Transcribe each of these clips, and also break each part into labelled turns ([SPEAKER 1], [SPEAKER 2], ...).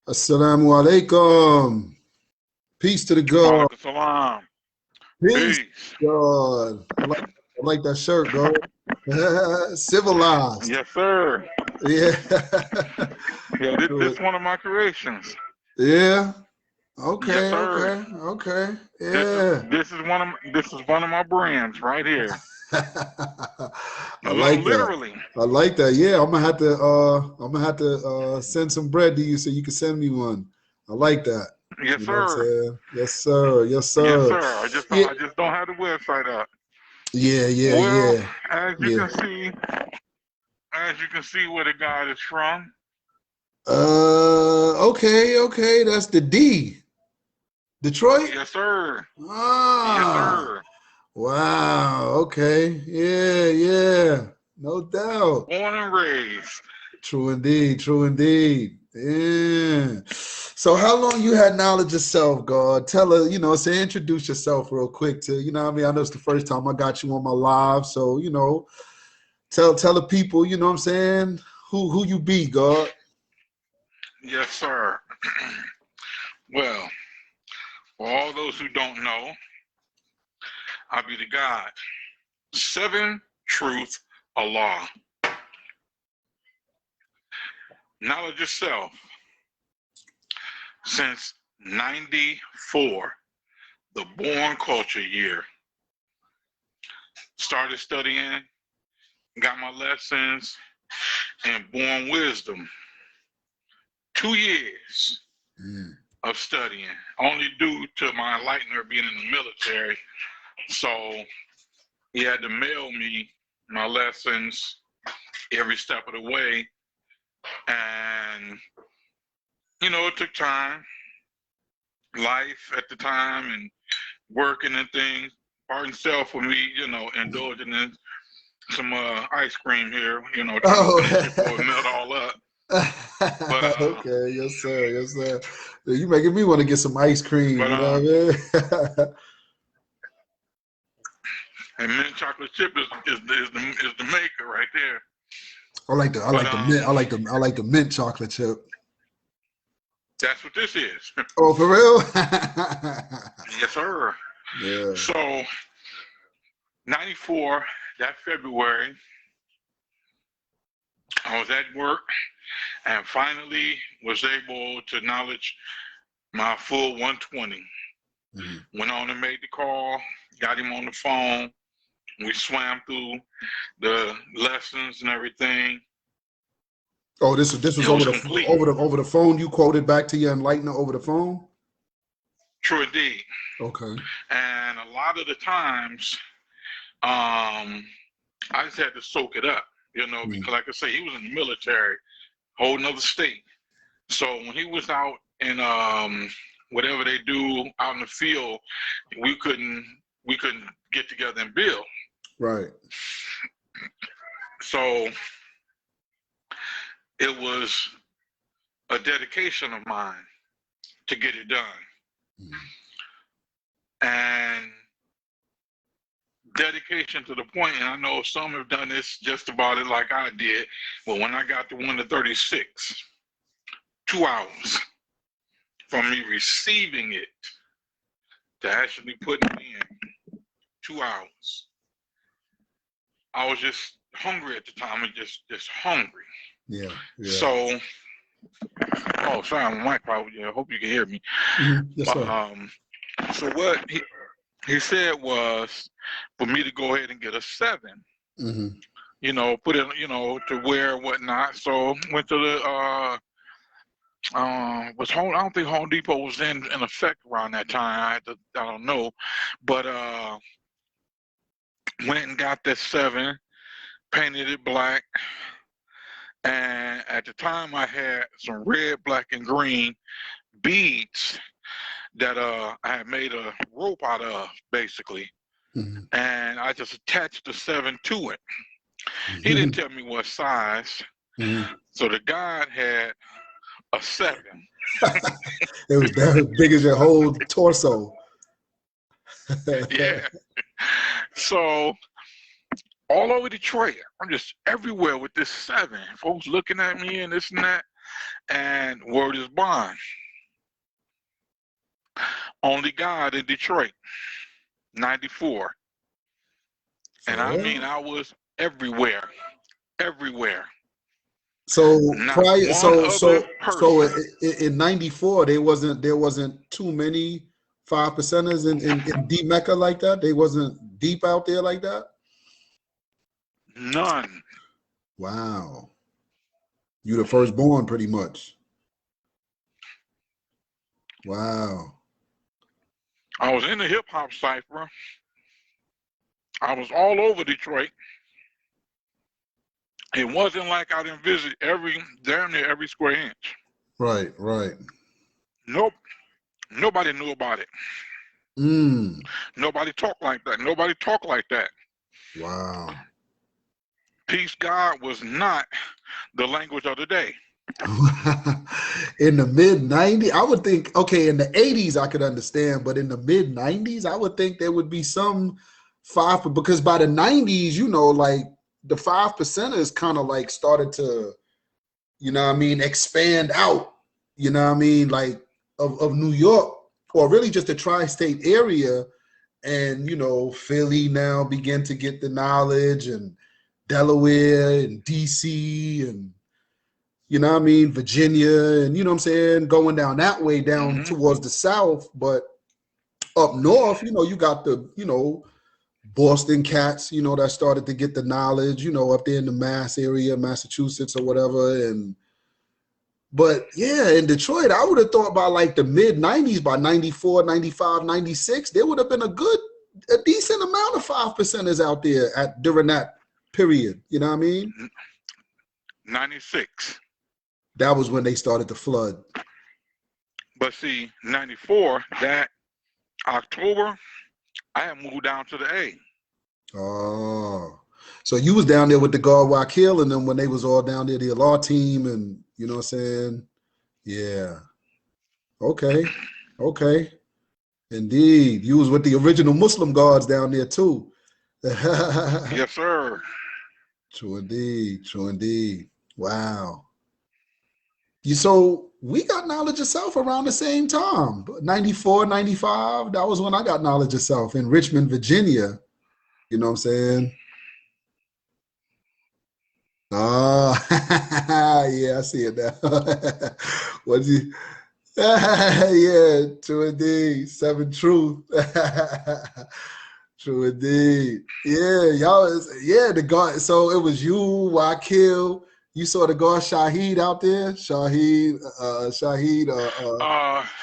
[SPEAKER 1] Assalamu alaikum. Peace to the God.
[SPEAKER 2] Walaikum salam.
[SPEAKER 1] Peace to
[SPEAKER 2] Peace.
[SPEAKER 1] God. I like that shirt, God. Civilized.
[SPEAKER 2] Yes, sir.
[SPEAKER 1] Yeah.
[SPEAKER 2] Yeah, this one of my creations.
[SPEAKER 1] Yeah.
[SPEAKER 2] Yes,
[SPEAKER 1] Okay,
[SPEAKER 2] sir.
[SPEAKER 1] okay, okay.
[SPEAKER 2] This is
[SPEAKER 1] Yeah.
[SPEAKER 2] this is one of my brands right here.
[SPEAKER 1] I
[SPEAKER 2] No,
[SPEAKER 1] like that.
[SPEAKER 2] literally.
[SPEAKER 1] I like that. Yeah, I'm gonna have to send some bread to you so you can send me one. I like that.
[SPEAKER 2] Yes,
[SPEAKER 1] You know what I'm
[SPEAKER 2] sir.
[SPEAKER 1] saying? Yes, sir. Yes,
[SPEAKER 2] Yes,
[SPEAKER 1] sir.
[SPEAKER 2] sir. I just
[SPEAKER 1] Yeah.
[SPEAKER 2] I just don't have the website up.
[SPEAKER 1] Yeah, yeah,
[SPEAKER 2] Well,
[SPEAKER 1] yeah.
[SPEAKER 2] as you
[SPEAKER 1] Yeah.
[SPEAKER 2] can see, where the God is from.
[SPEAKER 1] Okay, okay. That's the D. Detroit?
[SPEAKER 2] Yes, sir. Yes,
[SPEAKER 1] Ah,
[SPEAKER 2] sir.
[SPEAKER 1] wow. Okay. Yeah, yeah. No doubt.
[SPEAKER 2] Born and raised.
[SPEAKER 1] True indeed. True indeed. Yeah. So how long you had knowledge of self, God? Tell her, say introduce yourself real quick to, what I mean? I know it's the first time I got you on my live. So, tell the people, you know what I'm saying, who you be, God.
[SPEAKER 2] Yes, sir. Well, for all those who don't know, I be the God. Seventruth Allah. Knowledge of self. Since 94, the born culture year. Started studying, got my lessons, and born wisdom. 2 years of studying, only due to my enlightener being in the military. So he had to mail me my lessons every step of the way. And, it took time, life at the time, and working and things. Pardon self for me, indulging in some ice cream here, trying to finish before it melt all up. But
[SPEAKER 1] Okay, yes, sir, yes, sir. You making me want to get some ice cream,
[SPEAKER 2] but
[SPEAKER 1] you know what I mean?
[SPEAKER 2] and mint chocolate chip is the maker right there.
[SPEAKER 1] I like the mint. I like the mint chocolate chip.
[SPEAKER 2] That's what this is.
[SPEAKER 1] Oh, for real?
[SPEAKER 2] Yes, sir.
[SPEAKER 1] Yeah.
[SPEAKER 2] So 94, that February, I was at work and finally was able to acknowledge my full 120. Went on and made the call, got him on the phone. We swam through the lessons and everything.
[SPEAKER 1] Oh, this was
[SPEAKER 2] It
[SPEAKER 1] over
[SPEAKER 2] was
[SPEAKER 1] the
[SPEAKER 2] complete.
[SPEAKER 1] over the phone. You quoted back to your enlightener over the phone.
[SPEAKER 2] True indeed.
[SPEAKER 1] Okay.
[SPEAKER 2] And a lot of the times, I just had to soak it up, because like I say, he was in the military, whole nother state. So when he was out in whatever they do out in the field, we couldn't get together and build.
[SPEAKER 1] Right.
[SPEAKER 2] So it was a dedication of mine to get it done. And dedication to the point, and I know some have done this just about it like I did, but when I got to 1 to 36, 2 hours from me receiving it to actually putting it in, 2 hours. I was just hungry at the time, and just hungry.
[SPEAKER 1] Yeah.
[SPEAKER 2] So, sorry, my mic probably. I hope you can hear me.
[SPEAKER 1] Yes, sir.
[SPEAKER 2] So what he said was for me to go ahead and get a 7. Put it, to wear and whatnot. So went to the I don't think Home Depot was in effect around that time. I don't know, but went and got that 7, painted it black, and at the time I had some red, black, and green beads that I had made a rope out of, basically, and I just attached the 7 to it. He didn't tell me what size, so the God had a 7.
[SPEAKER 1] It was that big as your whole torso.
[SPEAKER 2] Yeah. So all over Detroit, I'm just everywhere with this 7. Folks looking at me and this and that. and Word is Bond. Only God in Detroit, 94.
[SPEAKER 1] For
[SPEAKER 2] And I
[SPEAKER 1] real?
[SPEAKER 2] mean, I was everywhere, everywhere.
[SPEAKER 1] So
[SPEAKER 2] Not
[SPEAKER 1] prior,
[SPEAKER 2] one other
[SPEAKER 1] so
[SPEAKER 2] person.
[SPEAKER 1] in '94, there wasn't too many 5%ers in D-Mecca like that. They wasn't deep out there like that.
[SPEAKER 2] None.
[SPEAKER 1] Wow, you the firstborn, pretty much. Wow.
[SPEAKER 2] I was in the hip hop cipher. I was all over Detroit. It wasn't like I didn't visit damn near every square inch.
[SPEAKER 1] Right, right.
[SPEAKER 2] Nope. Nobody knew about it.
[SPEAKER 1] Mm.
[SPEAKER 2] Nobody talked like that. Nobody talked like that.
[SPEAKER 1] Wow.
[SPEAKER 2] Peace God was not the language of the day.
[SPEAKER 1] In the mid 90s, I would think, okay, in the 80s I could understand, but in the mid 90s, I would think there would be some because by the 90s, like the 5%ers kind of like started to, expand out, like of New York, or really just the tri-state area. And, Philly now began to get the knowledge, and Delaware and DC and Virginia, and going down that way down towards the south. But up north, you got the, Boston cats, that started to get the knowledge, up there in the Mass area, Massachusetts or whatever. But yeah, in Detroit, I would have thought by like the mid 90s, by 94, 95, 96, there would have been a decent amount of 5%ers out there during that period. You know what I mean?
[SPEAKER 2] 96.
[SPEAKER 1] That was when they started to flood.
[SPEAKER 2] But see, 94, that October, I had moved down to the A.
[SPEAKER 1] Oh, so you was down there with the guard Wakil and them when they was all down there, the Allah team, and you know what I'm saying? Yeah. Okay. Okay. Indeed. You was with the original Muslim guards down there too.
[SPEAKER 2] Yes, sir.
[SPEAKER 1] True indeed. True indeed. Wow. So we got knowledge of self around the same time. 94, 95. That was when I got knowledge of self in Richmond, Virginia. You know what I'm saying? Oh, yeah, I see it now. What's he? Yeah, true indeed. Seventruth. True indeed. Yeah, the guard. So it was you, Wakil. You saw the guard Shaheed out there? Shaheed,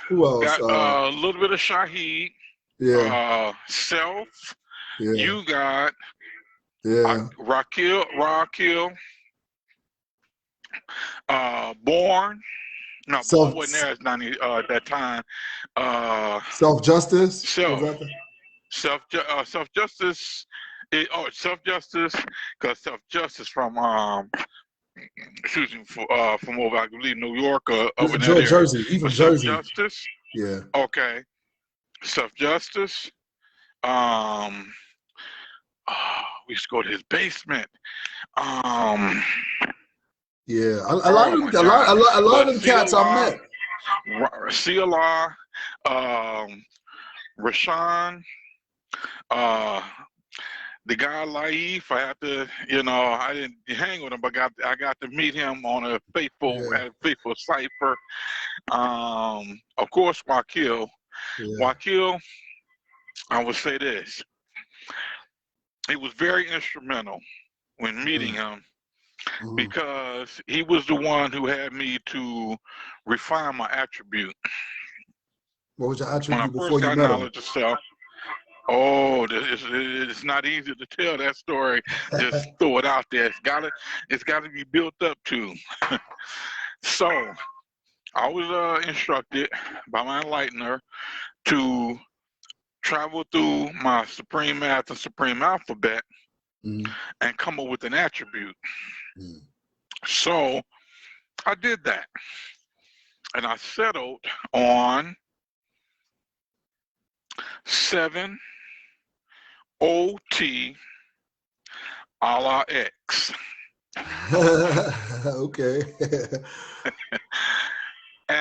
[SPEAKER 1] who else?
[SPEAKER 2] Got a little bit of Shaheed.
[SPEAKER 1] Yeah.
[SPEAKER 2] Self.
[SPEAKER 1] Yeah.
[SPEAKER 2] You got
[SPEAKER 1] Rakil.
[SPEAKER 2] Rakil. Born. No, Born wasn't there at that time.
[SPEAKER 1] Self-justice.
[SPEAKER 2] Self-justice. Self-justice, because self-justice from from over, I believe, New York or over in that area.
[SPEAKER 1] Jersey. Even Jersey.
[SPEAKER 2] Self-justice.
[SPEAKER 1] Yeah.
[SPEAKER 2] Okay. Self-justice. We used to go to his basement.
[SPEAKER 1] Yeah, a lot of them cats I met.
[SPEAKER 2] CLR, Rashawn, the guy Laif. I had to, I didn't hang with him, but I got to meet him on a faithful cipher. Of course, Wakil.
[SPEAKER 1] Yeah.
[SPEAKER 2] Wakil, I would say this. He was very instrumental when meeting him, because he was the one who had me to refine my attribute.
[SPEAKER 1] What was your attribute
[SPEAKER 2] when I
[SPEAKER 1] before
[SPEAKER 2] first
[SPEAKER 1] you
[SPEAKER 2] got
[SPEAKER 1] met
[SPEAKER 2] knowledge
[SPEAKER 1] him?
[SPEAKER 2] of self? Oh, it's not easy to tell that story. Just throw it out there. It's gotta be built up to. So I was instructed by my enlightener to travel through my supreme math and supreme alphabet and come up with an attribute. So I did that, and I settled on 7 OT Allah X.
[SPEAKER 1] Okay.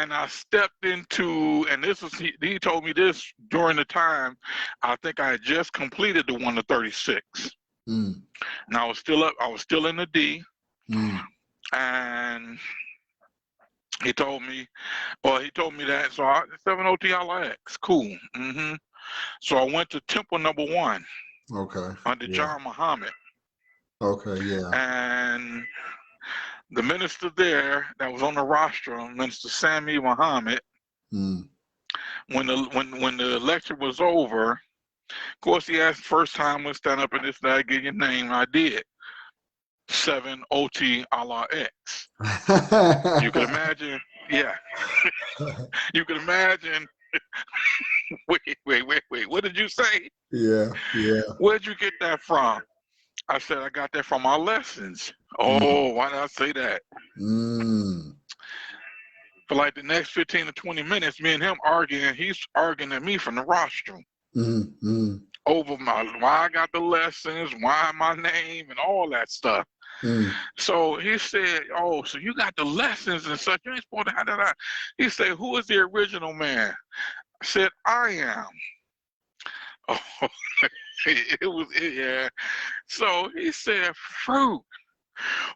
[SPEAKER 2] and I stepped into, and this was he told me this during the time I think I had just completed the 1 to 36.
[SPEAKER 1] Mm.
[SPEAKER 2] And I was still in the D.
[SPEAKER 1] Mm.
[SPEAKER 2] And he told me that, so 70 Allah X, cool. So I went to Temple number 1.
[SPEAKER 1] Okay.
[SPEAKER 2] Under John Muhammad.
[SPEAKER 1] Okay, yeah.
[SPEAKER 2] And the minister there that was on the rostrum, Minister Sami Muhammad, when the lecture was over, of course he asked first time we stand up and this, that, give your name, and I did. 70 Allah X. You could imagine, yeah. You could imagine. Wait. What did you say?
[SPEAKER 1] Yeah.
[SPEAKER 2] Where'd you get that from? I said, I got that from my lessons. Oh, why did I say that? For like the next 15 to 20 minutes, me and him arguing. He's arguing at me from the rostrum. Over why I got the lessons, why my name, and all that stuff. So he said, oh, so you got the lessons and such. You ain't supposed to have that. He said, who is the original man? I said, I am. Oh, yeah. So he said, Fruit,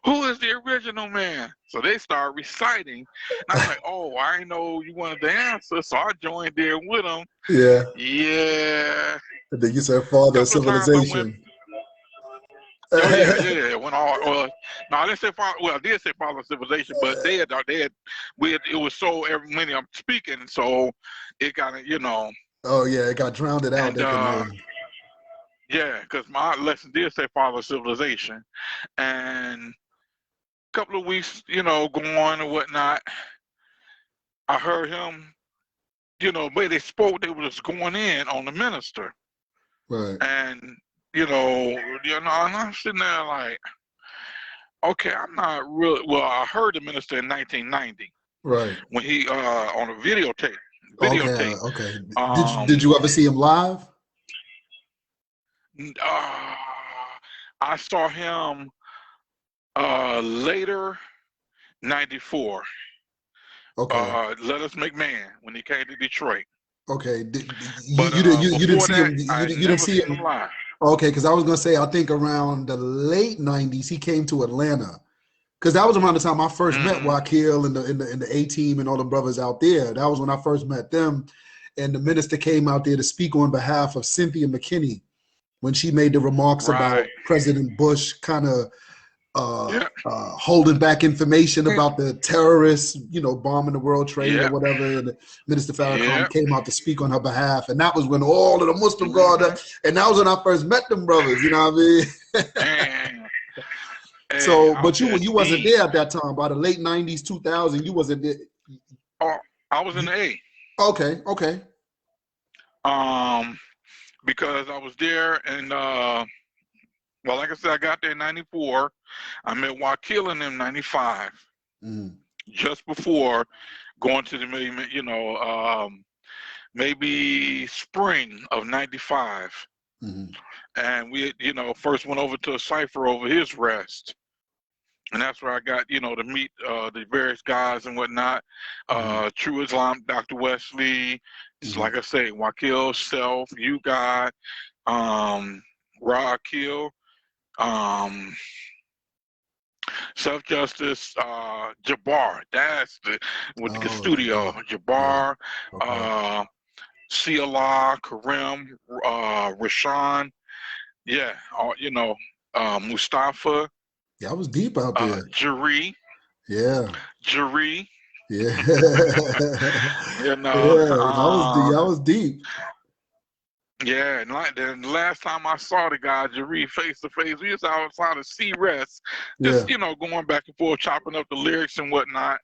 [SPEAKER 2] who is the original man? So they started reciting. And I'm like, oh, I didn't know you wanted the answer. So I joined there with them.
[SPEAKER 1] Yeah.
[SPEAKER 2] Yeah.
[SPEAKER 1] And then you said Father of Civilization.
[SPEAKER 2] Yeah. Went all. No, I didn't say Father. Well, I did say Father of Civilization, but it was so every minute I'm speaking, so it got
[SPEAKER 1] Oh yeah, it got drowned out.
[SPEAKER 2] And, yeah, because my lesson did say Father of Civilization, and a couple of weeks, going and whatnot, I heard him, way they spoke, they were just going in on the minister,
[SPEAKER 1] right?
[SPEAKER 2] And and I'm sitting there like, okay, I'm not really. Well, I heard the minister in 1990,
[SPEAKER 1] right?
[SPEAKER 2] When he on a videotape.
[SPEAKER 1] Okay. Did you ever see him live?
[SPEAKER 2] I saw him later, 94.
[SPEAKER 1] Okay.
[SPEAKER 2] Let Us Make Man, when he came to Detroit.
[SPEAKER 1] Okay.
[SPEAKER 2] But
[SPEAKER 1] you didn't see him.
[SPEAKER 2] I
[SPEAKER 1] You
[SPEAKER 2] never
[SPEAKER 1] didn't see
[SPEAKER 2] him live.
[SPEAKER 1] Okay, because I was gonna say I think around the late '90s he came to Atlanta, because that was around the time I first met Wakil and the A team and all the brothers out there. That was when I first met them, and the minister came out there to speak on behalf of Cynthia McKinney when she made the remarks about President Bush kind of holding back information about the terrorists, bombing the World Trade or whatever. And Minister Farrakhan came out to speak on her behalf. And that was when all of the Muslim brought up. And that was when I first met them brothers, you know what I mean? So, but you wasn't there at that time. By the late 90s, 2000, you wasn't there.
[SPEAKER 2] Oh, I was in the A.
[SPEAKER 1] Okay.
[SPEAKER 2] Because I was there and well, like I said, I got there in 94. I met Wakil in them 95. Just before going to the maybe spring of 95. And we, first went over to a cipher over his rest. And that's where I got, to meet the various guys and whatnot. True Islam, Dr. Wesley, like I say, Wakil, Self, you guy, Rakil, Self-Justice, Jabbar. That's with the studio. Jabbar, C.Allah, Karim, Rashawn. Yeah, Mustafa.
[SPEAKER 1] Yeah, I was deep out there.
[SPEAKER 2] Jaree.
[SPEAKER 1] Yeah.
[SPEAKER 2] Jaree.
[SPEAKER 1] Yeah. I was deep.
[SPEAKER 2] Yeah, and the last time I saw the guy, Jaree, face to face, we was outside of C-Rest, just, going back and forth, chopping up the lyrics and whatnot.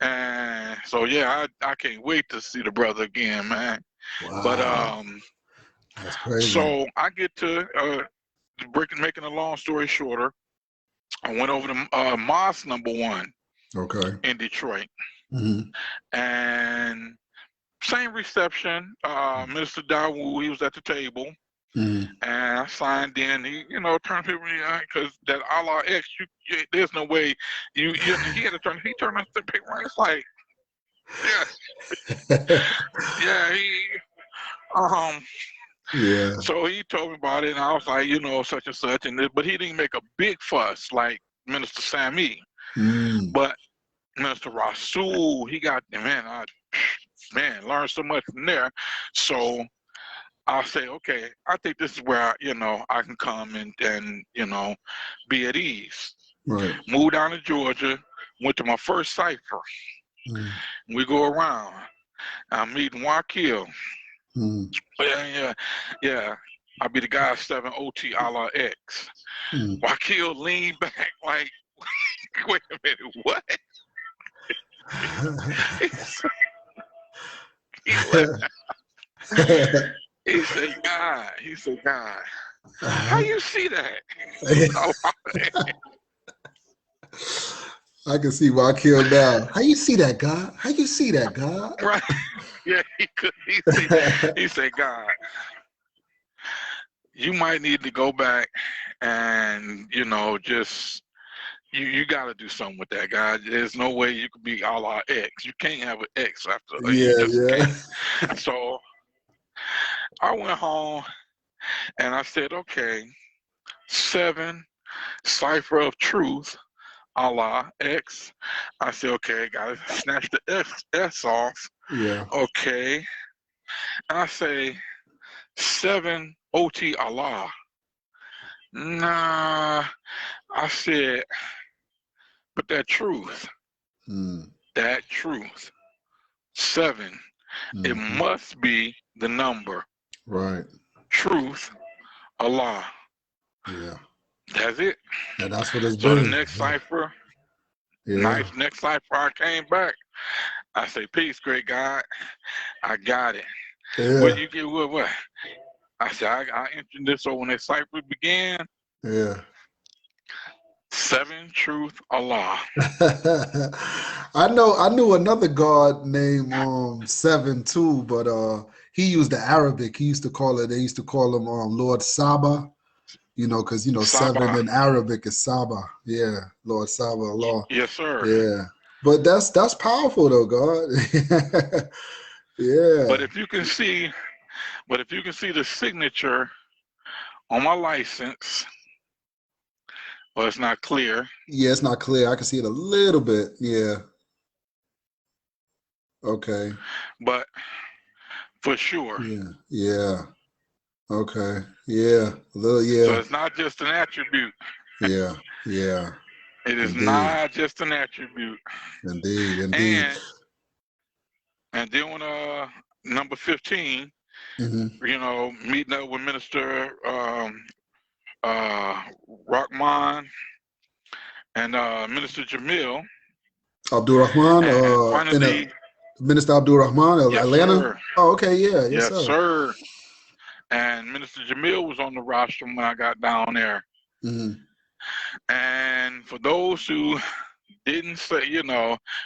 [SPEAKER 2] And so, yeah, I can't wait to see the brother again, man.
[SPEAKER 1] Wow.
[SPEAKER 2] But,
[SPEAKER 1] that's crazy.
[SPEAKER 2] So I get to, making a long story shorter, I went over to Mosque number 1 in Detroit. And same reception, Minister Dawood, he was at the table. And I signed in. He, turned people because that Allah X, there's no way he had to turn. He turned out the paper. It's like, Yeah, yeah.
[SPEAKER 1] Yeah.
[SPEAKER 2] So he told me about it, and I was like, such and such, but he didn't make a big fuss like Minister Sammy.
[SPEAKER 1] Mm.
[SPEAKER 2] But Minister Rasul, he got, learned so much from there. So I'll say, okay, I think this is where, I can come and be at ease.
[SPEAKER 1] Right.
[SPEAKER 2] Moved down to Georgia, went to my first cipher.
[SPEAKER 1] Mm.
[SPEAKER 2] We go around. I'm meeting Wakil.
[SPEAKER 1] Mm.
[SPEAKER 2] Yeah. I'll be the guy 7 OT Allah X.
[SPEAKER 1] Mm.
[SPEAKER 2] Wakil leaned back like, wait a minute, what? He said, God, how you see that?
[SPEAKER 1] I can see why I killed now. How you see that, God? How you see that, God?
[SPEAKER 2] Right. Yeah, he said, God, you might need to go back and, just, you got to do something with that, God. There's no way you could be Allah X. You can't have an X after. You just can't. So I went home and I said, okay, 7 cipher of truth, Allah X. I said, okay, gotta snatch the S off.
[SPEAKER 1] Yeah.
[SPEAKER 2] Okay. And I say 7 OT Allah. Nah, I said, but that truth, that truth, 7, it must be the number.
[SPEAKER 1] Right.
[SPEAKER 2] Truth, Allah.
[SPEAKER 1] Yeah.
[SPEAKER 2] That's it.
[SPEAKER 1] And that's what it's
[SPEAKER 2] So
[SPEAKER 1] been.
[SPEAKER 2] the next cipher,
[SPEAKER 1] Yeah.
[SPEAKER 2] next cipher, I came back. I say, peace, great God. I got it.
[SPEAKER 1] Yeah.
[SPEAKER 2] What you get? What? I said, I entered this. So when that cipher began,
[SPEAKER 1] yeah.
[SPEAKER 2] 7 truth Allah.
[SPEAKER 1] I knew another god named 7 too, but he used the Arabic. They used to call him Lord Saba, because
[SPEAKER 2] Saba.
[SPEAKER 1] 7 in Arabic is Saba. Yeah, Lord Saba Allah.
[SPEAKER 2] Yes, sir.
[SPEAKER 1] Yeah. But that's powerful though, God. Yeah.
[SPEAKER 2] But if you can see the signature on my license, well, it's not clear.
[SPEAKER 1] Yeah, it's not clear. I can see it a little bit. Yeah. Okay.
[SPEAKER 2] But for sure.
[SPEAKER 1] Yeah. Yeah. Okay. Yeah. A little. Yeah.
[SPEAKER 2] So it's not just an attribute.
[SPEAKER 1] Yeah. Yeah.
[SPEAKER 2] It is
[SPEAKER 1] Indeed.
[SPEAKER 2] not just an attribute.
[SPEAKER 1] Indeed.
[SPEAKER 2] And then when number 15, meeting up with Minister Rahman and Minister Jamil.
[SPEAKER 1] Abdul Rahman, Minister Abdul Rahman of Atlanta.
[SPEAKER 2] Sir.
[SPEAKER 1] Oh, okay, yeah, yes,
[SPEAKER 2] sir. And Minister Jamil was on the roster when I got down there. And for those who didn't say,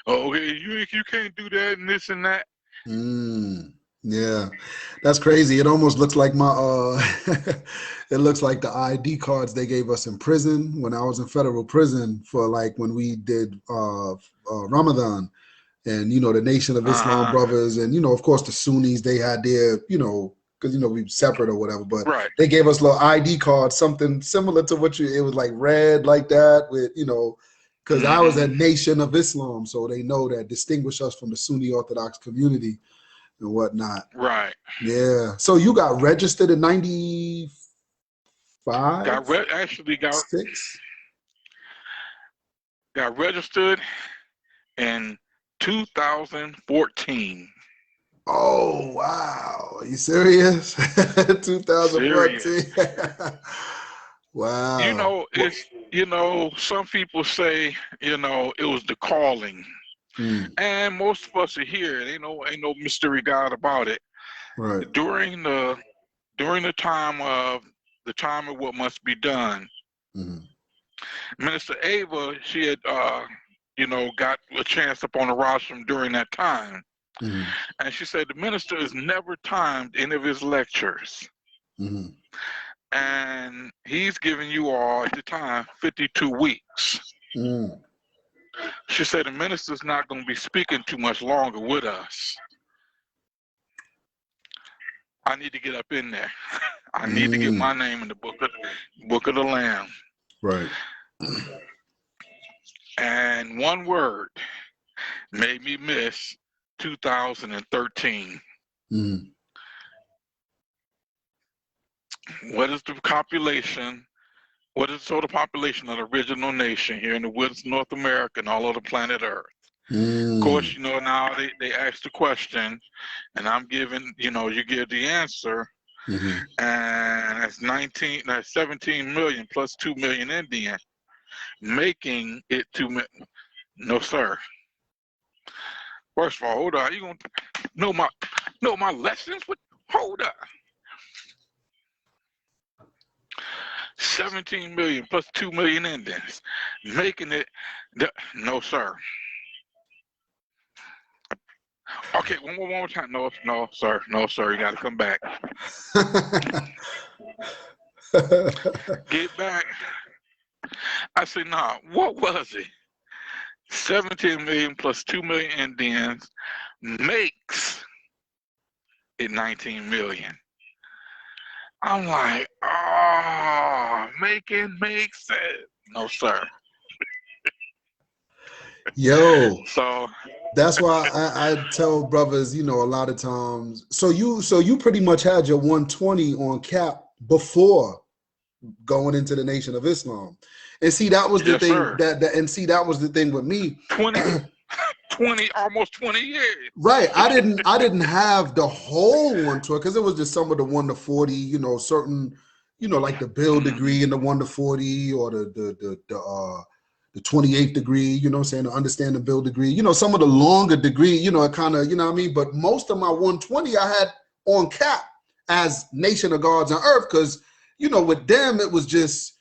[SPEAKER 2] okay, you can't do that and this and that.
[SPEAKER 1] Yeah, that's crazy. It almost looks like it looks like the ID cards they gave us in prison when I was in federal prison for like when we did Ramadan, and the Nation of Islam brothers, and of course the Sunnis, they had their because we separate or whatever, but they gave us little ID cards, something similar to what it was like red like that with because I was a Nation of Islam, so they know that distinguish us from the Sunni Orthodox community and whatnot.
[SPEAKER 2] Right.
[SPEAKER 1] Yeah. So you got registered in 95?
[SPEAKER 2] Got registered in 2014.
[SPEAKER 1] Oh wow! Are you serious? 2014.
[SPEAKER 2] Serious.
[SPEAKER 1] Wow.
[SPEAKER 2] It's some people say it was the calling. And most of us are here. Ain't no mystery God about it.
[SPEAKER 1] Right.
[SPEAKER 2] During the time of what must be done, Minister Ava, she had got a chance up on the rostrum during that time, and she said the minister has never timed any of his lectures, and he's giving you all at the time 52 weeks. She said the minister's not going to be speaking too much longer with us. I need to get up in there. I need to get my name in the book of the Lamb.
[SPEAKER 1] Right.
[SPEAKER 2] And one word made me miss 2013. What is the population? What is the total population of the original nation here in the woods of North America and all over the planet Earth? Of course, you know, now they ask the question, and I'm giving, you know, you give the answer, and that's 17 million plus 2 million Indian, making it 2 million. No, sir. First of all, hold on. You gonna know my lessons? Hold up. 17 million plus 2 million Indians, making it. No, sir. Okay, one more time. No, sir. No, sir. You got to come back. Get back. I said, nah, what was it? 17 million plus 2 million Indians makes it 19 million. I'm like, oh, makes it. No, sir.
[SPEAKER 1] Yo.
[SPEAKER 2] So
[SPEAKER 1] that's why I tell brothers, you know, a lot of times. So you pretty much had your 120 on cap before going into the Nation of Islam. And see, that was the thing that was the thing with me.
[SPEAKER 2] 20, almost 20 years.
[SPEAKER 1] Right. I didn't have the whole 120 because it was just some of the 1 to 40, you know, certain, you know, like the Bill degree in the 1 to 40 or the 28th degree, you know what I'm saying, the understand the Bill degree, you know, some of the longer degree, you know, it kind of, you know what I mean? But most of my 120 I had on cap as Nation of Gods on Earth because, you know, with them, it was just,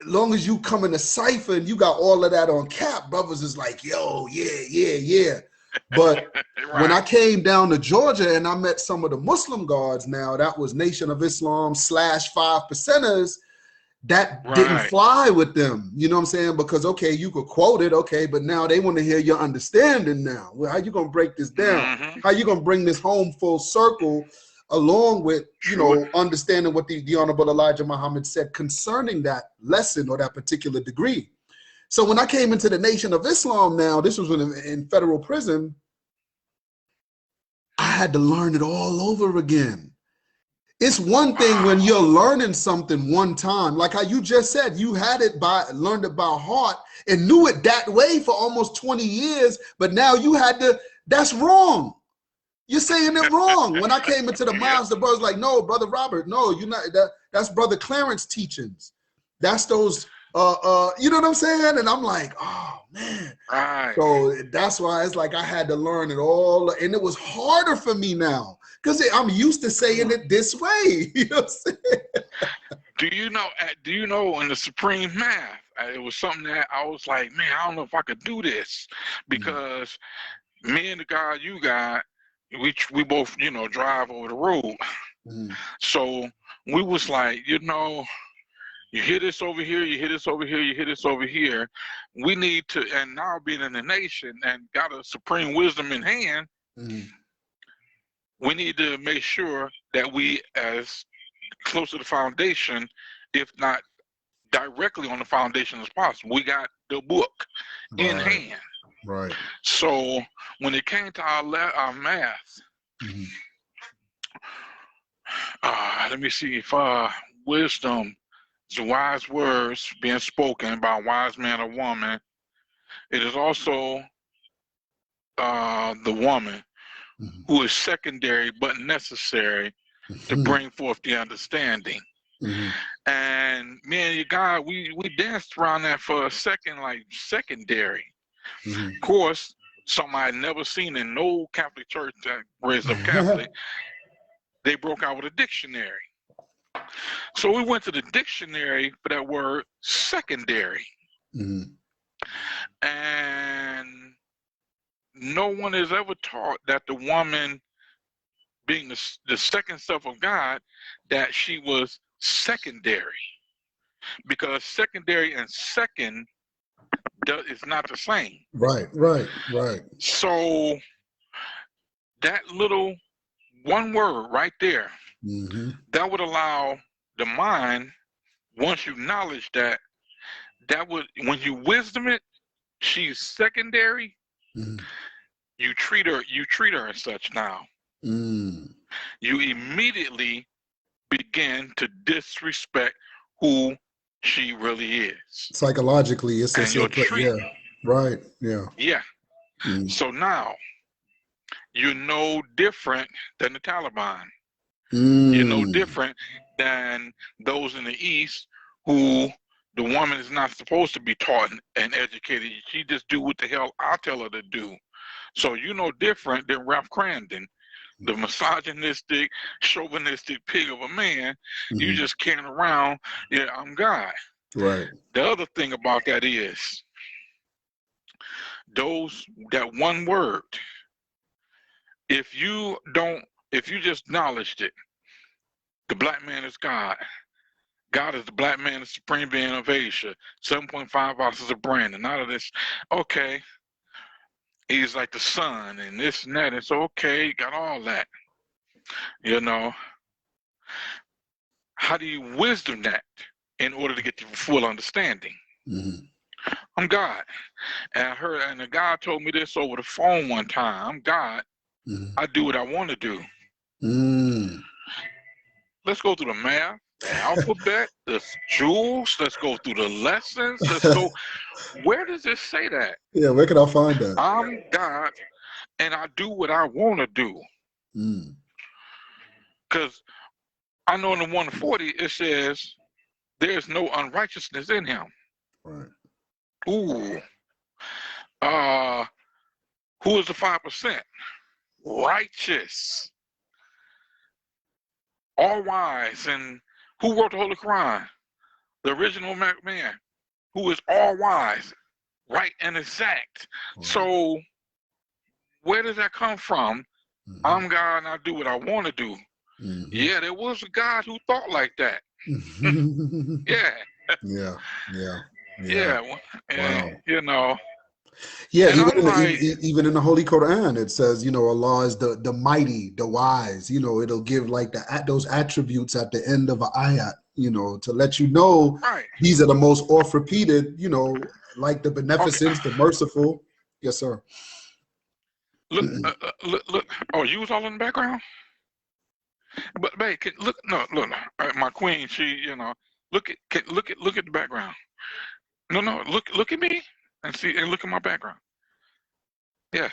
[SPEAKER 1] as long as you come in a cipher and you got all of that on cap, brothers is like, yo, yeah. But
[SPEAKER 2] right.
[SPEAKER 1] When I came down to Georgia and I met some of the Muslim guards now, that was Nation of Islam / 5%ers, that didn't fly with them. You know what I'm saying? Because, okay, you could quote it, okay, but now they want to hear your understanding now. Well, how you going to break this down? How you going to bring this home full circle along with, you know, understanding what the Honorable Elijah Muhammad said concerning that lesson or that particular degree. So when I came into the Nation of Islam now, this was in federal prison, I had to learn it all over again. It's one thing when you're learning something one time, like how you just said, you had it learned it by heart and knew it that way for almost 20 years, but now you had to, that's wrong. You're saying it wrong. When I came into the mosque, the brother's like, no, Brother Robert, no, you're not, that's Brother Clarence teachings. That's those, you know what I'm saying? And I'm like, oh man.
[SPEAKER 2] Right.
[SPEAKER 1] So that's why it's like I had to learn it all. And it was harder for me now because I'm used to saying it this way. You know what I'm saying?
[SPEAKER 2] Do you know in the Supreme Math, it was something that I was like, man, I don't know if I could do this because me and the guy you got, we both, you know, drive over the road. So we was like, you know, you hear this over here, you hear this over here, you hear this over here. We need to, and now being in the nation and got a supreme wisdom in hand, we need to make sure that we as close to the foundation, if not directly on the foundation as possible. We got the book in hand.
[SPEAKER 1] Right.
[SPEAKER 2] So when it came to our math, let me see if wisdom, the wise words being spoken by a wise man or woman. It is also the woman who is secondary but necessary to bring forth the understanding. And me and your guy, we danced around that for a second, like secondary. Of course, something I had never seen in no Catholic church that raised up Catholic, they broke out with a dictionary. So we went to the dictionary for that word secondary. And no one has ever taught that the woman, being the second self of God, that she was secondary. Because secondary and second it's not the same.
[SPEAKER 1] Right.
[SPEAKER 2] So that little one word right there, that would allow the mind, once you acknowledge that, would, when you wisdom it, she's secondary. You treat her as such now. You immediately begin to disrespect who she really is.
[SPEAKER 1] Psychologically, it's
[SPEAKER 2] and your treatment.
[SPEAKER 1] Yeah. Right. Yeah.
[SPEAKER 2] Yeah. So now you're no different than the Taliban. You're no different than those in the East who the woman is not supposed to be taught and educated. She just do what the hell I tell her to do. So you're no different than Ralph Crandon, the misogynistic, chauvinistic pig of a man. You just carrying around, yeah, I'm God.
[SPEAKER 1] Right.
[SPEAKER 2] The other thing about that is that one word, if you just acknowledged it, the black man is God. God is the black man, the supreme being of Asia. 7.5 ounces of brand, and out of this, okay, he's like the sun and this and that. It's okay, got all that. You know, how do you wisdom that in order to get the full understanding? I'm God. And the guy told me this over the phone one time. I'm God. I do what I want to do. Let's go through the math, the alphabet, the jewels. Let's go through the lessons. Let's go. Where does it say that?
[SPEAKER 1] Yeah, where can I find that?
[SPEAKER 2] I'm God, and I do what I want to do. Because I know in the 140 it says there's no unrighteousness in him.
[SPEAKER 1] Right.
[SPEAKER 2] Ooh. Who is the 5%? Righteous. All wise. And who wrote the Holy Quran? The original man, who is all wise, right and exact. Right. So where does that come from? I'm God and I do what I want to do. Yeah, there was a God who thought like that. Yeah. Wow. You know.
[SPEAKER 1] Yeah, even in the Holy Quran, it says, Allah is the mighty, the wise. It'll give like those attributes at the end of an ayat, to let you know these are the most oft repeated, like the beneficence, the merciful. Yes, sir.
[SPEAKER 2] Look. Oh, you was all in the background? But babe, look. My queen, she, look at the background. No, look at me and see, and look at my background. Yeah,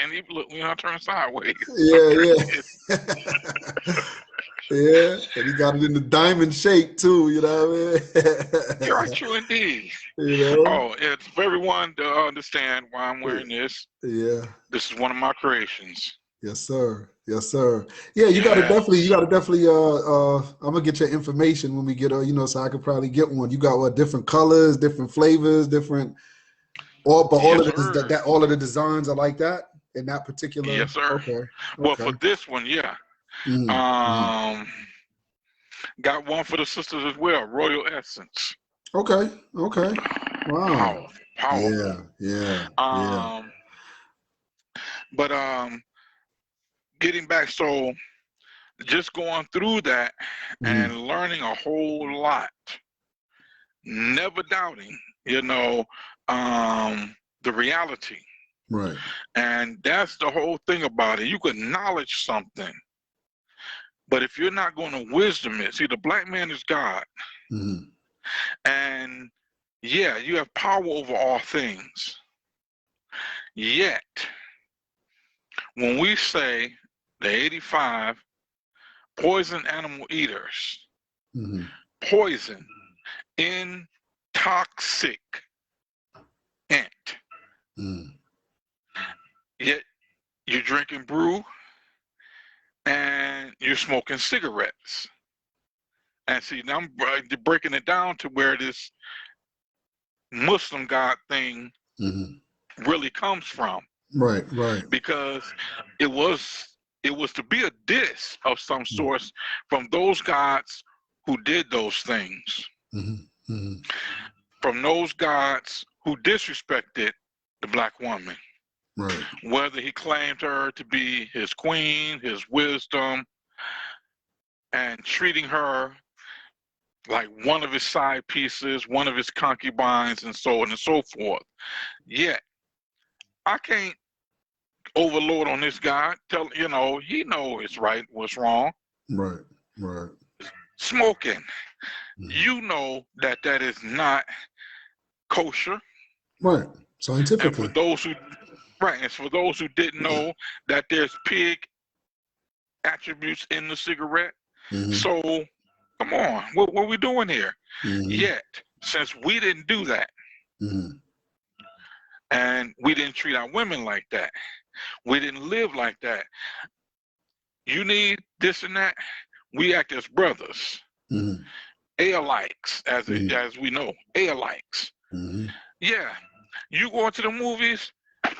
[SPEAKER 2] and even look when I turn sideways.
[SPEAKER 1] Yeah. Yeah, and he got it in the diamond shape too. You know what I mean?
[SPEAKER 2] You're right, true indeed. Oh, it's for everyone to understand why I'm wearing this. Yeah, this is one of my creations.
[SPEAKER 1] Yes, sir. Yes, sir. Yeah, you gotta definitely. I'm gonna get your information when we get so I could probably get one. You got what, different colors, different flavors, different. All of the designs are like that in that particular.
[SPEAKER 2] Yes, sir.
[SPEAKER 1] Okay.
[SPEAKER 2] Well, for this one, yeah. Got one for the sisters as well. Royal Essence.
[SPEAKER 1] Okay. Wow.
[SPEAKER 2] Powerful.
[SPEAKER 1] Yeah.
[SPEAKER 2] But getting back, so just going through that and learning a whole lot, never doubting, the reality.
[SPEAKER 1] Right.
[SPEAKER 2] And that's the whole thing about it. You can acknowledge something, but if you're not going to wisdom it, see, the black man is God. And yeah, you have power over all things. Yet, when we say the 85 poison animal eaters, poison, intoxic, yet you're drinking brew and you're smoking cigarettes. And see, now I'm breaking it down to where this Muslim God thing really comes from.
[SPEAKER 1] Right.
[SPEAKER 2] Because it was to be a diss of some sort from those gods who did those things. from those gods who disrespected the black woman.
[SPEAKER 1] Right.
[SPEAKER 2] Whether he claimed her to be his queen, his wisdom, and treating her like one of his side pieces, one of his concubines, and so on and so forth. Yet, I can't overload on this guy. Tell he know it's right, what's wrong.
[SPEAKER 1] Right. Right.
[SPEAKER 2] Smoking,
[SPEAKER 1] Mm-hmm.
[SPEAKER 2] you know that is not kosher.
[SPEAKER 1] Right. Scientifically.
[SPEAKER 2] And for those who didn't know that there's pig attributes in the cigarette.
[SPEAKER 1] Mm-hmm.
[SPEAKER 2] So, come on, what are we doing here?
[SPEAKER 1] Mm-hmm.
[SPEAKER 2] Yet, since we didn't do that,
[SPEAKER 1] mm-hmm.
[SPEAKER 2] and we didn't treat our women like that, we didn't live like that. You need this and that. We act as brothers,
[SPEAKER 1] Mm-hmm.
[SPEAKER 2] alikes, as we know, alikes.
[SPEAKER 1] Mm-hmm.
[SPEAKER 2] Yeah, you going to the movies,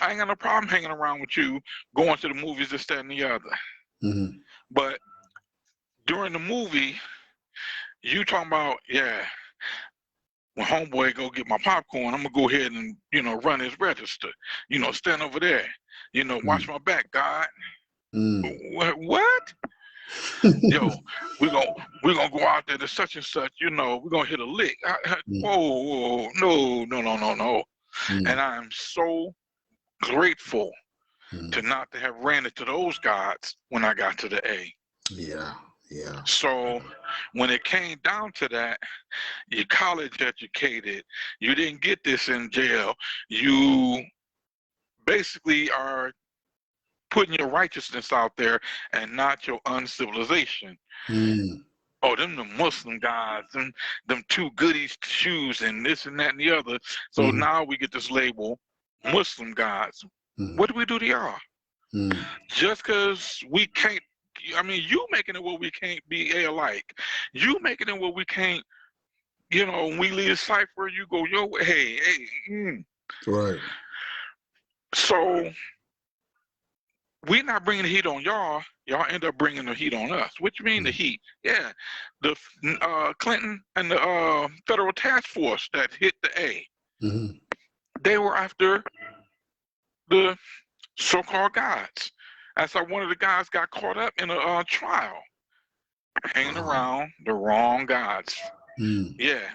[SPEAKER 2] I ain't got no problem hanging around with you, going to the movies, this, that, and the other.
[SPEAKER 1] Mm-hmm.
[SPEAKER 2] But during the movie, you talking about, when homeboy go get my popcorn, I'm gonna go ahead and run his register. Stand over there. Watch my back, God. What? Yo, we're gonna go out there to such and such. We're gonna hit a lick. Whoa, no. And I'm so grateful to not to have ran into those gods when I got to the A.
[SPEAKER 1] Yeah.
[SPEAKER 2] So when it came down to that, you're college educated, you didn't get this in jail, you basically are putting your righteousness out there and not your uncivilization. Oh, them the Muslim guys, them two goodies shoes and this and that and the other. So now we get this label, Muslim gods. What do we do to y'all? Just because we can't, you making it where we can't be alike. You making it where we can't, when we leave a cipher, you go, yo, hey.
[SPEAKER 1] Right.
[SPEAKER 2] So we not bringing the heat on y'all. Y'all end up bringing the heat on us. What you mean the heat? Yeah, the Clinton and the federal task force that hit the A. They were after the so-called gods. That's like one of the guys got caught up in a trial, hanging around the wrong gods. Yeah.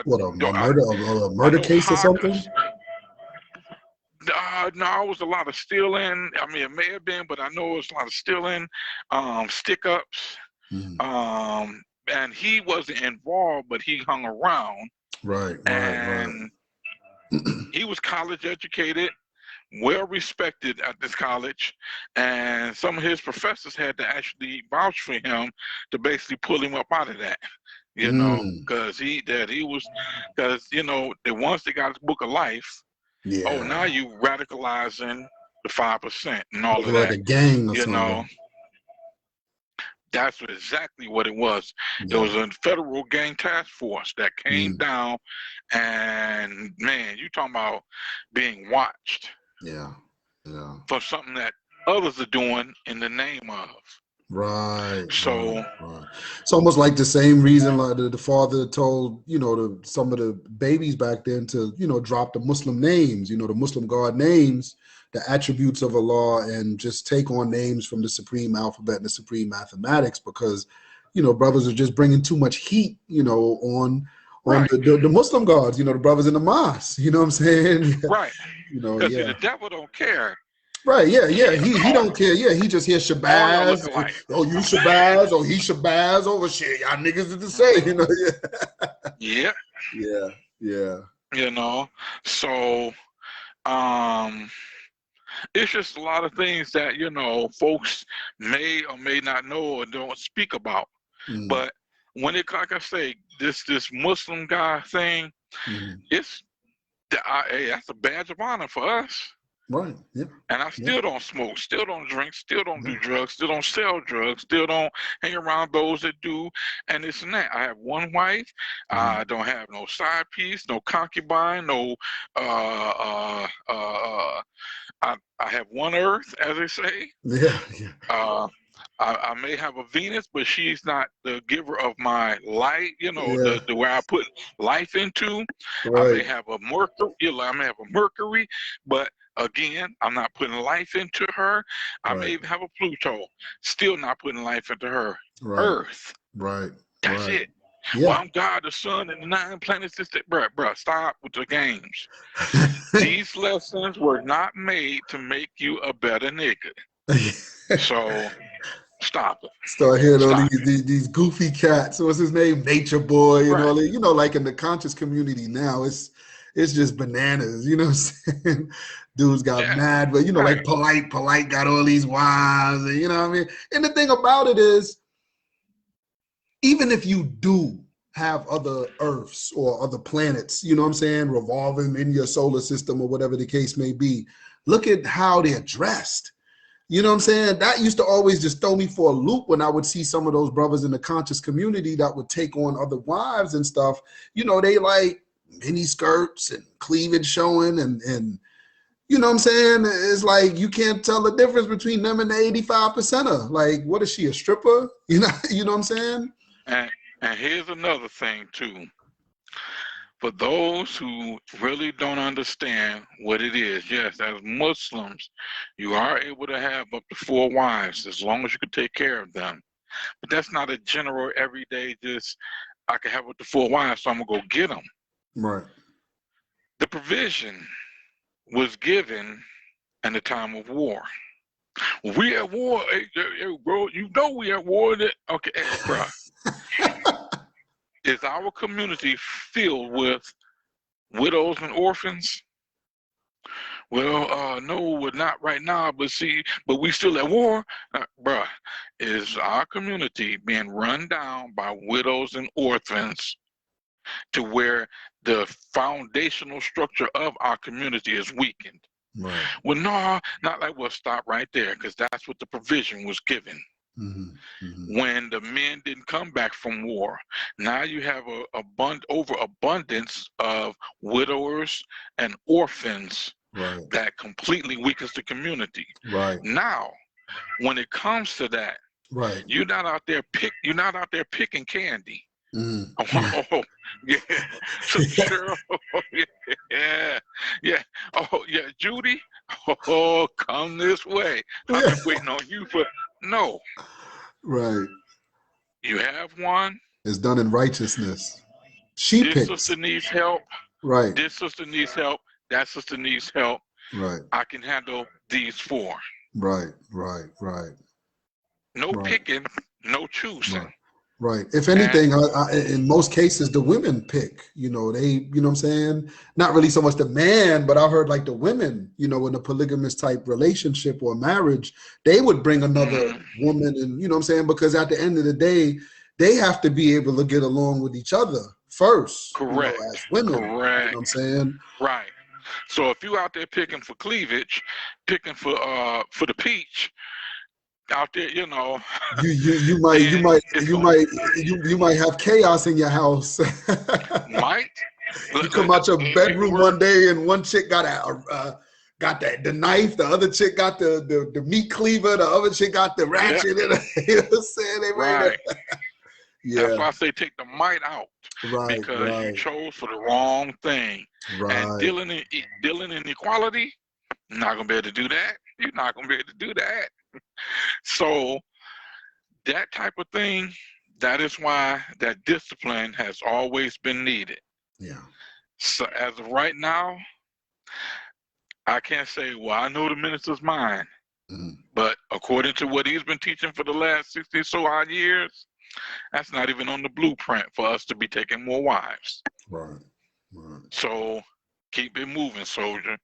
[SPEAKER 1] What a murder case or something?
[SPEAKER 2] No, it was a lot of stealing. It may have been, but I know it was a lot of stealing, stick-ups. And he wasn't involved, but he hung around.
[SPEAKER 1] Right.
[SPEAKER 2] He was college educated, well respected at this college, and some of his professors had to actually vouch for him to basically pull him up out of that. Because once they got his book of life, now you radicalizing the 5% and all of that.
[SPEAKER 1] Like a gang or something.
[SPEAKER 2] That's exactly what it was. It was a federal gang task force that came down, and man, you talking about being watched.
[SPEAKER 1] Yeah.
[SPEAKER 2] For something that others are doing in the name of.
[SPEAKER 1] Right.
[SPEAKER 2] So
[SPEAKER 1] it's almost like the same reason like the father told, some of the babies back then to, drop the Muslim names, the Muslim God names, the attributes of Allah, and just take on names from the supreme alphabet and the supreme mathematics, because, brothers are just bringing too much heat, on the Muslim gods, the brothers in the mosque, you know what I'm saying?
[SPEAKER 2] Right. Because the devil don't care.
[SPEAKER 1] Right, yeah. He don't care. Yeah, he just hears Shabazz. Oh, you Shabazz. Oh, he Shabazz. Oh, shit. Y'all niggas is the same,
[SPEAKER 2] Yeah. So, it's just a lot of things that, folks may or may not know or don't speak about. But when it, like I say, this Muslim guy thing, that's a badge of honor for us.
[SPEAKER 1] Right. Yeah.
[SPEAKER 2] And I still don't smoke, still don't drink, still don't do drugs, still don't sell drugs, still don't hang around those that do, and this and that. I have one wife. I don't have no side piece, no concubine, no. I have one earth, as they say.
[SPEAKER 1] Yeah.
[SPEAKER 2] I may have a Venus, but she's not the giver of my light, you know,
[SPEAKER 1] Yeah.
[SPEAKER 2] the way I put life into. I
[SPEAKER 1] Right.
[SPEAKER 2] may have a Mercury, I may have a Mercury, but again, I'm not putting life into her. I may
[SPEAKER 1] Right.
[SPEAKER 2] even have a Pluto, still not putting life into her.
[SPEAKER 1] Right.
[SPEAKER 2] Earth.
[SPEAKER 1] Right.
[SPEAKER 2] That's
[SPEAKER 1] Right.
[SPEAKER 2] it.
[SPEAKER 1] Yeah.
[SPEAKER 2] Well, I'm God, the Sun, and the 9 planets. Bruh, stop with the games. These lessons were not made to make you a better nigga. So stop it.
[SPEAKER 1] Start hearing all
[SPEAKER 2] Stop
[SPEAKER 1] these goofy cats. What's his name? Nature Boy and
[SPEAKER 2] Right.
[SPEAKER 1] all that. You know, like in the conscious community now, it's just bananas. You know what I'm saying? Dudes got mad, but you know, like polite got all these wives, and you know what I mean? And the thing about it is, even if you do have other Earths or other planets, you know what I'm saying, revolving in your solar system or whatever the case may be, look at how they're dressed. You know what I'm saying? That used to always just throw me for a loop when I would see some of those brothers in the conscious community that would take on other wives and stuff. You know, they like mini skirts and cleavage showing and you know what I'm saying? It's like you can't tell the difference between them and the 85%er. Like, what is she, a stripper? You know what I'm saying?
[SPEAKER 2] And here's another thing too. For those who really don't understand what it is, yes, as Muslims, you are able to have up to 4 wives as long as you can take care of them. But that's not a general everyday just, I can have up to 4 wives, so I'm going to go get them.
[SPEAKER 1] Right.
[SPEAKER 2] The provision was given in the time of war. We at war, hey, bro, you know we at war. Okay, bro. Is our community filled with widows and orphans? Well, no, we're not right now, but we still at war. Bruh, is our community being run down by widows and orphans to where the foundational structure of our community is weakened?
[SPEAKER 1] Right.
[SPEAKER 2] Well, no, not like, we'll stop right there, because that's what the provision was given.
[SPEAKER 1] Mm-hmm. Mm-hmm.
[SPEAKER 2] When the men didn't come back from war, now you have overabundance of widowers and orphans.
[SPEAKER 1] Right.
[SPEAKER 2] That completely weakens the community.
[SPEAKER 1] Right.
[SPEAKER 2] Now, when it comes to that,
[SPEAKER 1] right,
[SPEAKER 2] you're not out there picking candy.
[SPEAKER 1] Mm-hmm.
[SPEAKER 2] Oh, yeah. So Cheryl, yeah. Oh, yeah, Judy. Oh, come this way. I've been waiting on you for no.
[SPEAKER 1] Right.
[SPEAKER 2] You have one.
[SPEAKER 1] It's done in righteousness. She
[SPEAKER 2] This
[SPEAKER 1] picks.
[SPEAKER 2] sister needs help.
[SPEAKER 1] Right.
[SPEAKER 2] This sister needs help. That sister needs help.
[SPEAKER 1] Right.
[SPEAKER 2] I can handle these 4.
[SPEAKER 1] Right.
[SPEAKER 2] No picking, no choosing.
[SPEAKER 1] Right. If anything, in most cases, the women pick. You know, you know what I'm saying? Not really so much the man, but I heard like the women, you know, in a polygamous type relationship or marriage, they would bring another woman, and you know what I'm saying? Because at the end of the day, they have to be able to get along with each other first.
[SPEAKER 2] Correct.
[SPEAKER 1] You know, as women.
[SPEAKER 2] Correct.
[SPEAKER 1] You know what I'm saying?
[SPEAKER 2] Right. So if you out there picking for cleavage, picking for the peach, out there, you know,
[SPEAKER 1] you might have chaos in your house.
[SPEAKER 2] Might.
[SPEAKER 1] You come out your bedroom one day and one chick got the knife, the other chick got the meat cleaver, the other chick got the ratchet. You know what I'm saying?
[SPEAKER 2] Right.
[SPEAKER 1] Yeah.
[SPEAKER 2] That's why I say take the might out.
[SPEAKER 1] Right.
[SPEAKER 2] Because you chose for the wrong thing.
[SPEAKER 1] Right.
[SPEAKER 2] And dealing in equality, you're not gonna be able to do that. You're not gonna be able to do that. So that type of thing, that is why that discipline has always been needed.
[SPEAKER 1] Yeah.
[SPEAKER 2] So as of right now, I can't say, well, I know the minister's mind. But according to what he's been teaching for the last 60 so odd years, that's not even on the blueprint for us to be taking more wives.
[SPEAKER 1] Right.
[SPEAKER 2] So keep it moving, soldier.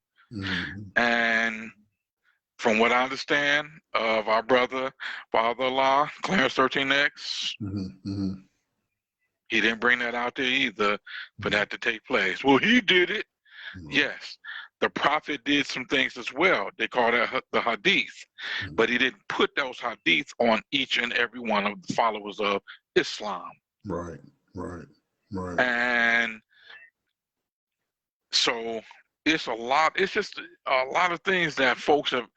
[SPEAKER 2] And from what I understand of our brother, Father Allah, Clarence 13X, he didn't bring that out there either for that to take place. Well, he did it. Yes. The prophet did some things as well. They call that the hadith. But he didn't put those hadith on each and every one of the followers of Islam. Right. And so it's a lot. It's just a lot of things that folks have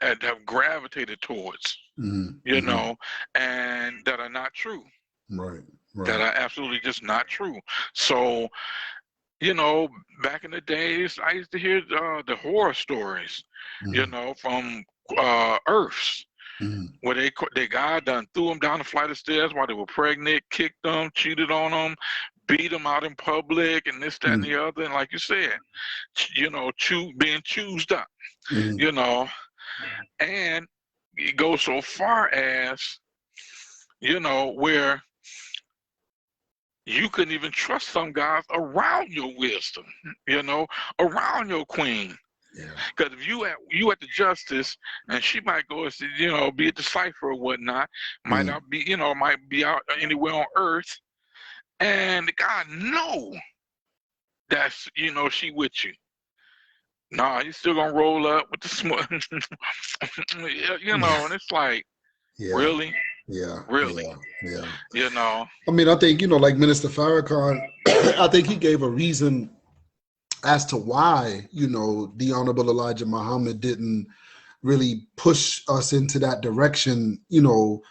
[SPEAKER 2] gravitated towards, you know, and that are not true.
[SPEAKER 1] Right. Right.
[SPEAKER 2] That are absolutely just not true. So, you know, back in the days, I used to hear the horror stories, you know, from Earths, where they guy done threw them down a flight of stairs while they were pregnant, kicked them, cheated on them, beat them out in public, and this, that, and the other. And like you said, you know, being choosed up, you know, and it goes so far as, you know, where you couldn't even trust some guys around your wisdom, you know, around your queen. Because if you at the justice, and she might go, you know, be at the cipher or whatnot, might not be, you know, might be out anywhere on earth, and God know that's, you know, she with you. Nah, you still gonna roll up with the smoke, you know, and it's like, really?
[SPEAKER 1] Yeah.
[SPEAKER 2] Really?
[SPEAKER 1] Yeah.
[SPEAKER 2] You know?
[SPEAKER 1] I mean, I think, you know, like Minister Farrakhan, I think he gave a reason as to why, you know, the Honorable Elijah Muhammad didn't really push us into that direction, you know,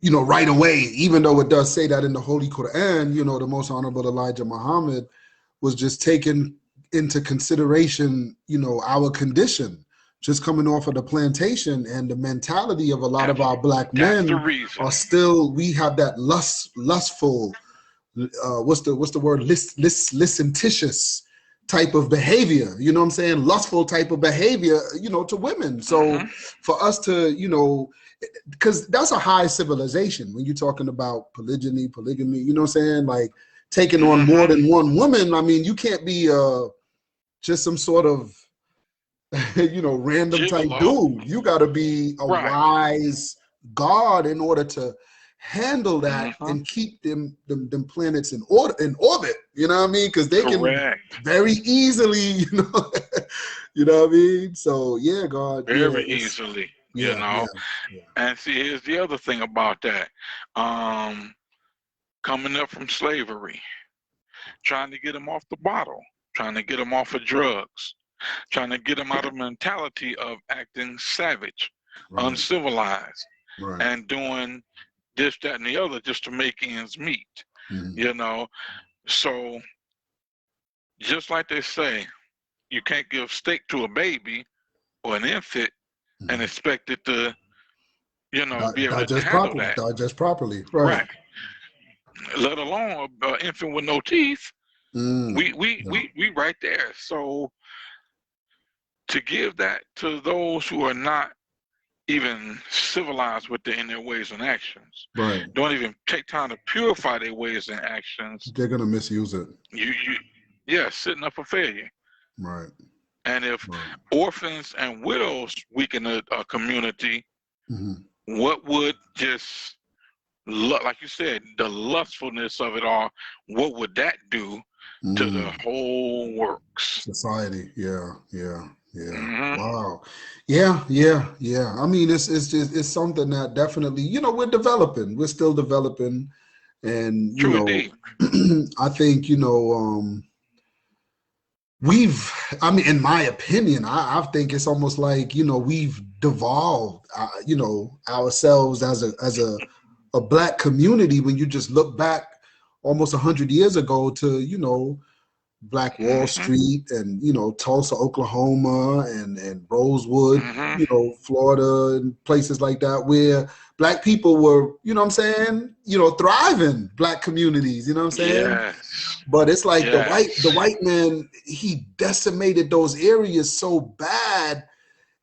[SPEAKER 1] right away, even though it does say that in the Holy Quran, you know, the Most Honorable Elijah Muhammad was just taking into consideration, you know, our condition, just coming off of the plantation, and the mentality of a lot of our black men are still, we have that lustful, what's the word, licentious type of behavior, you know what I'm saying? Lustful type of behavior, you know, to women. So for us to, you know, because that's a high civilization when you're talking about polygamy, you know what I'm saying? Like taking on more than one woman. I mean, you can't be just some sort of, you know, random type dude. You got to be a wise God in order to handle that and keep them planets in orbit. You know what I mean? Because they can very easily, you know, you know what I mean. So yeah, God,
[SPEAKER 2] very easily, you know. And see, here's the other thing about that. Coming up from slavery, trying to get them off the bottle, trying to get them off of drugs, trying to get them out of the mentality of acting savage, uncivilized, and doing this, that, and the other just to make ends meet, you know. So just like they say, you can't give steak to a baby or an infant and expect it to, you know, be able to handle that.
[SPEAKER 1] Digest properly,
[SPEAKER 2] right? Let alone an infant with no teeth. We right there. So to give that to those who are not even civilized in their ways and actions, don't even take time to purify their ways and actions,
[SPEAKER 1] they're gonna misuse it.
[SPEAKER 2] Setting up for failure.
[SPEAKER 1] Right.
[SPEAKER 2] And if orphans and widows weaken a community, what would just, like you said, the lustfulness of it all, what would that do to the whole works?
[SPEAKER 1] Society, yeah. Wow. Yeah. I mean, it's something that definitely, you know, we're still developing, and you know, I think, you know, I mean, in my opinion, I think it's almost like, you know, we've devolved, you know, ourselves as a black community. When you just look back almost 100 years ago to, you know, Black Wall Street, and, you know, Tulsa, Oklahoma, and Rosewood, you know, Florida, and places like that, where black people were, you know what I'm saying, you know, thriving black communities, you know what I'm saying? But it's like the white man, he decimated those areas so bad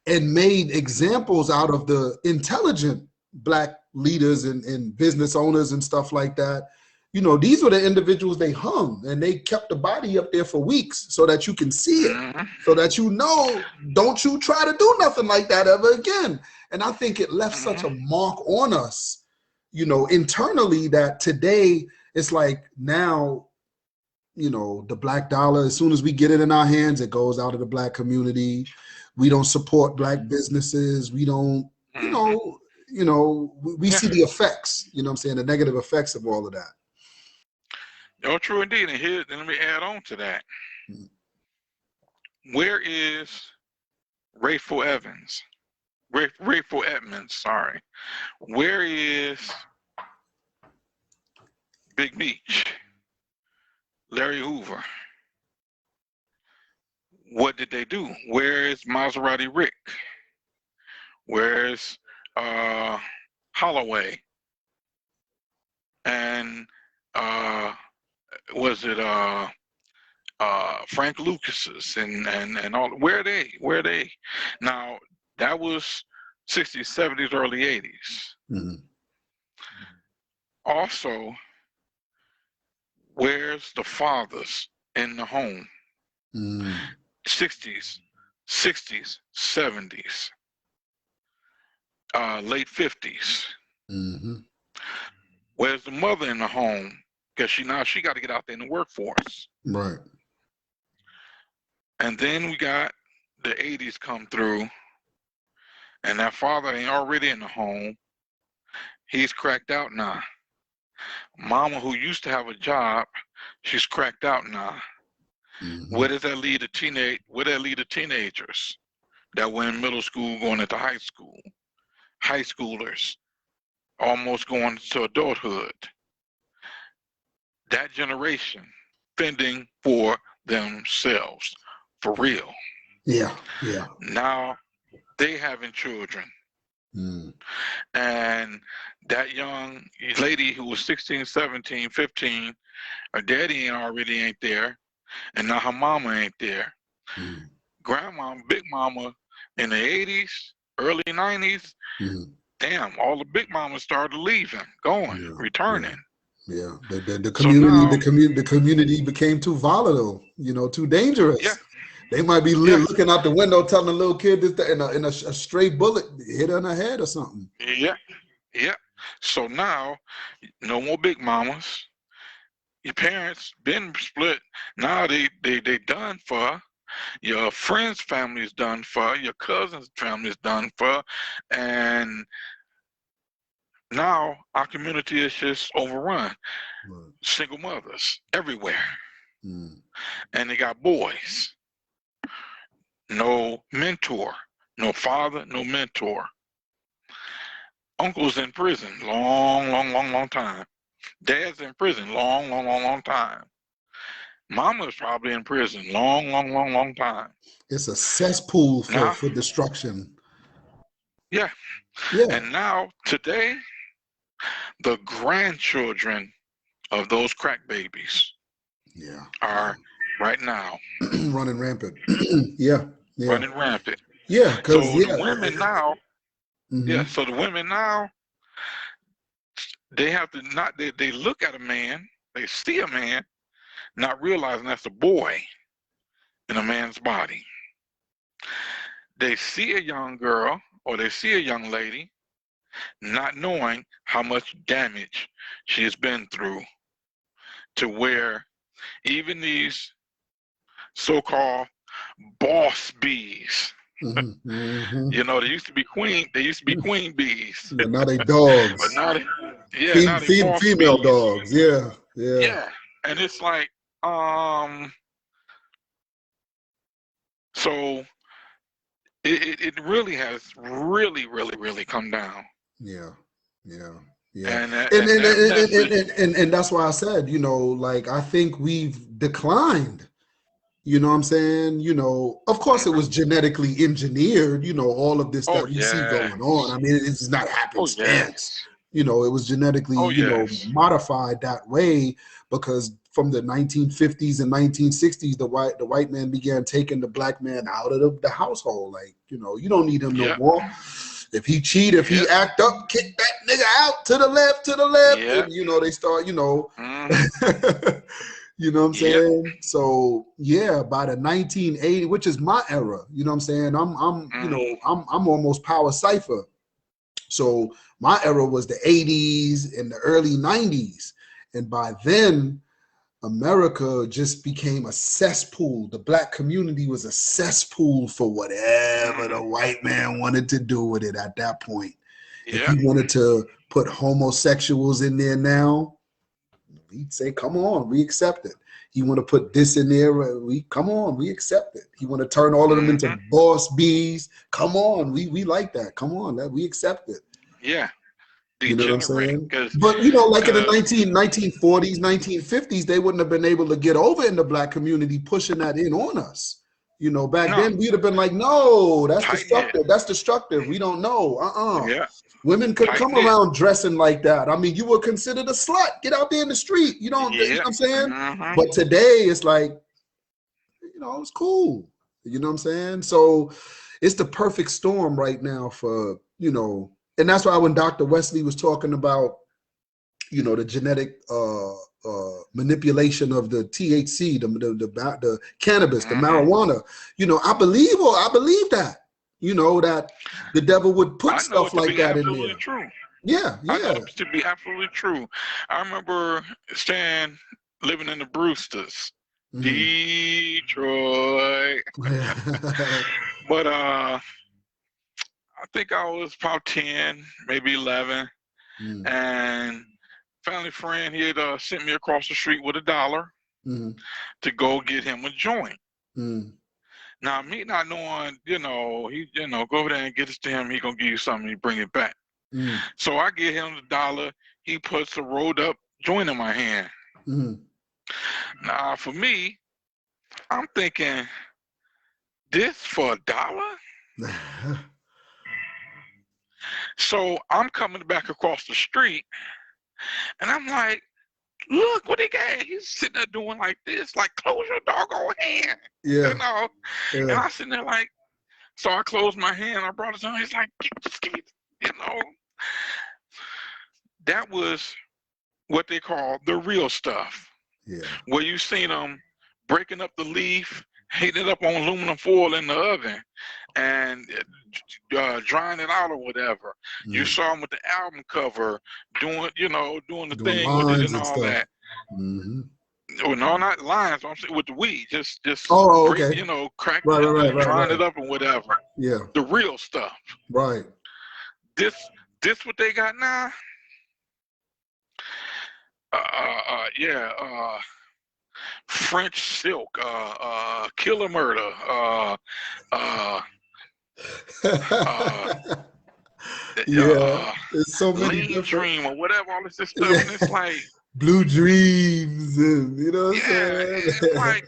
[SPEAKER 1] and made examples out of the intelligent black leaders and business owners and stuff like that. You know, these were the individuals they hung, and they kept the body up there for weeks so that you can see it, so that, you know, don't you try to do nothing like that ever again. And I think it left such a mark on us, you know, internally, that today it's like, now, you know, the black dollar, as soon as we get it in our hands, it goes out of the black community. We don't support black businesses. We don't, you know, we see the effects, you know what I'm saying, the negative effects of all of that.
[SPEAKER 2] Oh, true indeed. And let me add on to that. where is Rayful Evans? Rayful Edmonds, sorry. Where is Big Meech? Larry Hoover? What did they do? Where is Maserati Rick? Where's Holloway? And was it Frank Lucas's and all? Where are they? Where are they? Now that was 60s, 70s, early 80s.
[SPEAKER 1] Mm-hmm.
[SPEAKER 2] Also, where's the fathers in the home? 60s, 70s, late 50s.
[SPEAKER 1] Mm-hmm.
[SPEAKER 2] Where's the mother in the home? Because she got to get out there in the workforce.
[SPEAKER 1] Right.
[SPEAKER 2] And then we got the 80s come through, and that father ain't already in the home. He's cracked out now. Mama, who used to have a job, she's cracked out now.
[SPEAKER 1] Mm-hmm.
[SPEAKER 2] Where does that lead to where does that lead to teenagers that were in middle school going into high school? High schoolers almost going to adulthood. That generation fending for themselves, for real.
[SPEAKER 1] Yeah, yeah.
[SPEAKER 2] Now they having children. And that young lady who was 16, 17, 15, her daddy ain't there, and now her mama ain't there. Grandma, big mama in the 80s, early 90s, damn, all the big mamas started leaving, going, returning.
[SPEAKER 1] Yeah, the community became too volatile, too dangerous.
[SPEAKER 2] Yeah.
[SPEAKER 1] They might be looking out the window, telling a little kid this, and a stray bullet hit her in the head or something.
[SPEAKER 2] Yeah, yeah. So now, no more big mamas. Your parents been split. Now they done for. Your friends' family is done for. Your cousin's family is done for, and now our community is just overrun. Right. Single mothers everywhere, and they got boys. No mentor, no father, no mentor. Uncle's in prison, long time. Dad's in prison, long time. Mama's probably in prison, long time.
[SPEAKER 1] It's a cesspool for destruction.
[SPEAKER 2] Yeah. And now, today, the grandchildren of those crack babies are right now
[SPEAKER 1] running rampant. Yeah.
[SPEAKER 2] Running rampant.
[SPEAKER 1] Yeah, because
[SPEAKER 2] the women now, so the women now, they have to they look at a man, they see a man, not realizing that's a boy in a man's body. They see a young girl or they see a young lady, not knowing how much damage she has been through, to where even these so-called boss bees, they used to be queen bees.
[SPEAKER 1] But now they dogs.
[SPEAKER 2] But now they
[SPEAKER 1] female dogs. Yeah.
[SPEAKER 2] And it's like, so it really has really come down. Yeah.
[SPEAKER 1] And that's why I said, I think we've declined. You know what I'm saying? Of course it was genetically engineered, all of this that we see going on. I mean, it's not happenstance. It was genetically, modified that way, because from the 1950s and 1960s, the white man began taking the black man out of the household. Like, you don't need him no more. If he cheat, if he act up, kick that nigga out to the left. And, they start, You know what I'm saying? Yep. So by the 1980, which is my era, you know what I'm saying? I'm almost power cipher. So my era was the 80s and the early 90s. And by then, America just became a cesspool. The black community was a cesspool for whatever the white man wanted to do with it at that point. If he wanted to put homosexuals in there now, he'd say, come on, we accept it. He want to put this in there. We come on, we accept it. He want to turn all of them into boss bees. Come on, we like that. Come on, we accept it.
[SPEAKER 2] Yeah.
[SPEAKER 1] You know what I'm saying? But you know, like in the 1940s, 1950s, they wouldn't have been able to get over in the black community pushing that in on us. You know, back then we'd have been like, no, that's destructive. That's destructive. We don't know.
[SPEAKER 2] Yeah.
[SPEAKER 1] Women could come around dressing like that. I mean, you were considered a slut. Get out there in the street. You know what I'm saying? But today it's like, you know, it's cool. You know what I'm saying? So it's the perfect storm right now for, you know, and that's why when Dr. Wesley was talking about, you know, the genetic manipulation of the THC, the cannabis, the marijuana, you know, I believe that. You know, that the devil would put stuff like that in there.
[SPEAKER 2] True.
[SPEAKER 1] Yeah.
[SPEAKER 2] I know it to be absolutely true. I remember living in the Brewsters, Detroit. But I think I was about 10, maybe 11, and family friend, he had sent me across the street with $1 to go get him a joint. Now, me not knowing, you know, go over there and get this to him. He gonna give you something. He bring it back. So I give him the $1. He puts a rolled up joint in my hand. Now, for me, I'm thinking, this for $1? So I'm coming back across the street, and I'm like, look what he got. He's sitting there doing like this, like, close your doggone hand.
[SPEAKER 1] Yeah.
[SPEAKER 2] You know? Yeah. And I'm sitting there like, so I closed my hand. I brought it to him. He's like, just give me, you know. That was what they call the real stuff.
[SPEAKER 1] Yeah. Where
[SPEAKER 2] you seen them breaking up the leaf, heating it up on aluminum foil in the oven, and drying it out or whatever. You saw them with the album cover doing the thing with it and all stuff. That. Well, no, not lines. I'm saying with the weed, just
[SPEAKER 1] okay.
[SPEAKER 2] You know, cracking
[SPEAKER 1] right,
[SPEAKER 2] drying it up and whatever.
[SPEAKER 1] Yeah,
[SPEAKER 2] the real stuff.
[SPEAKER 1] Right.
[SPEAKER 2] This what they got now. French silk, killer murder,
[SPEAKER 1] it's so many
[SPEAKER 2] different dream or whatever, all this stuff, and it's like
[SPEAKER 1] blue dreams, and you know what I'm saying?
[SPEAKER 2] It's like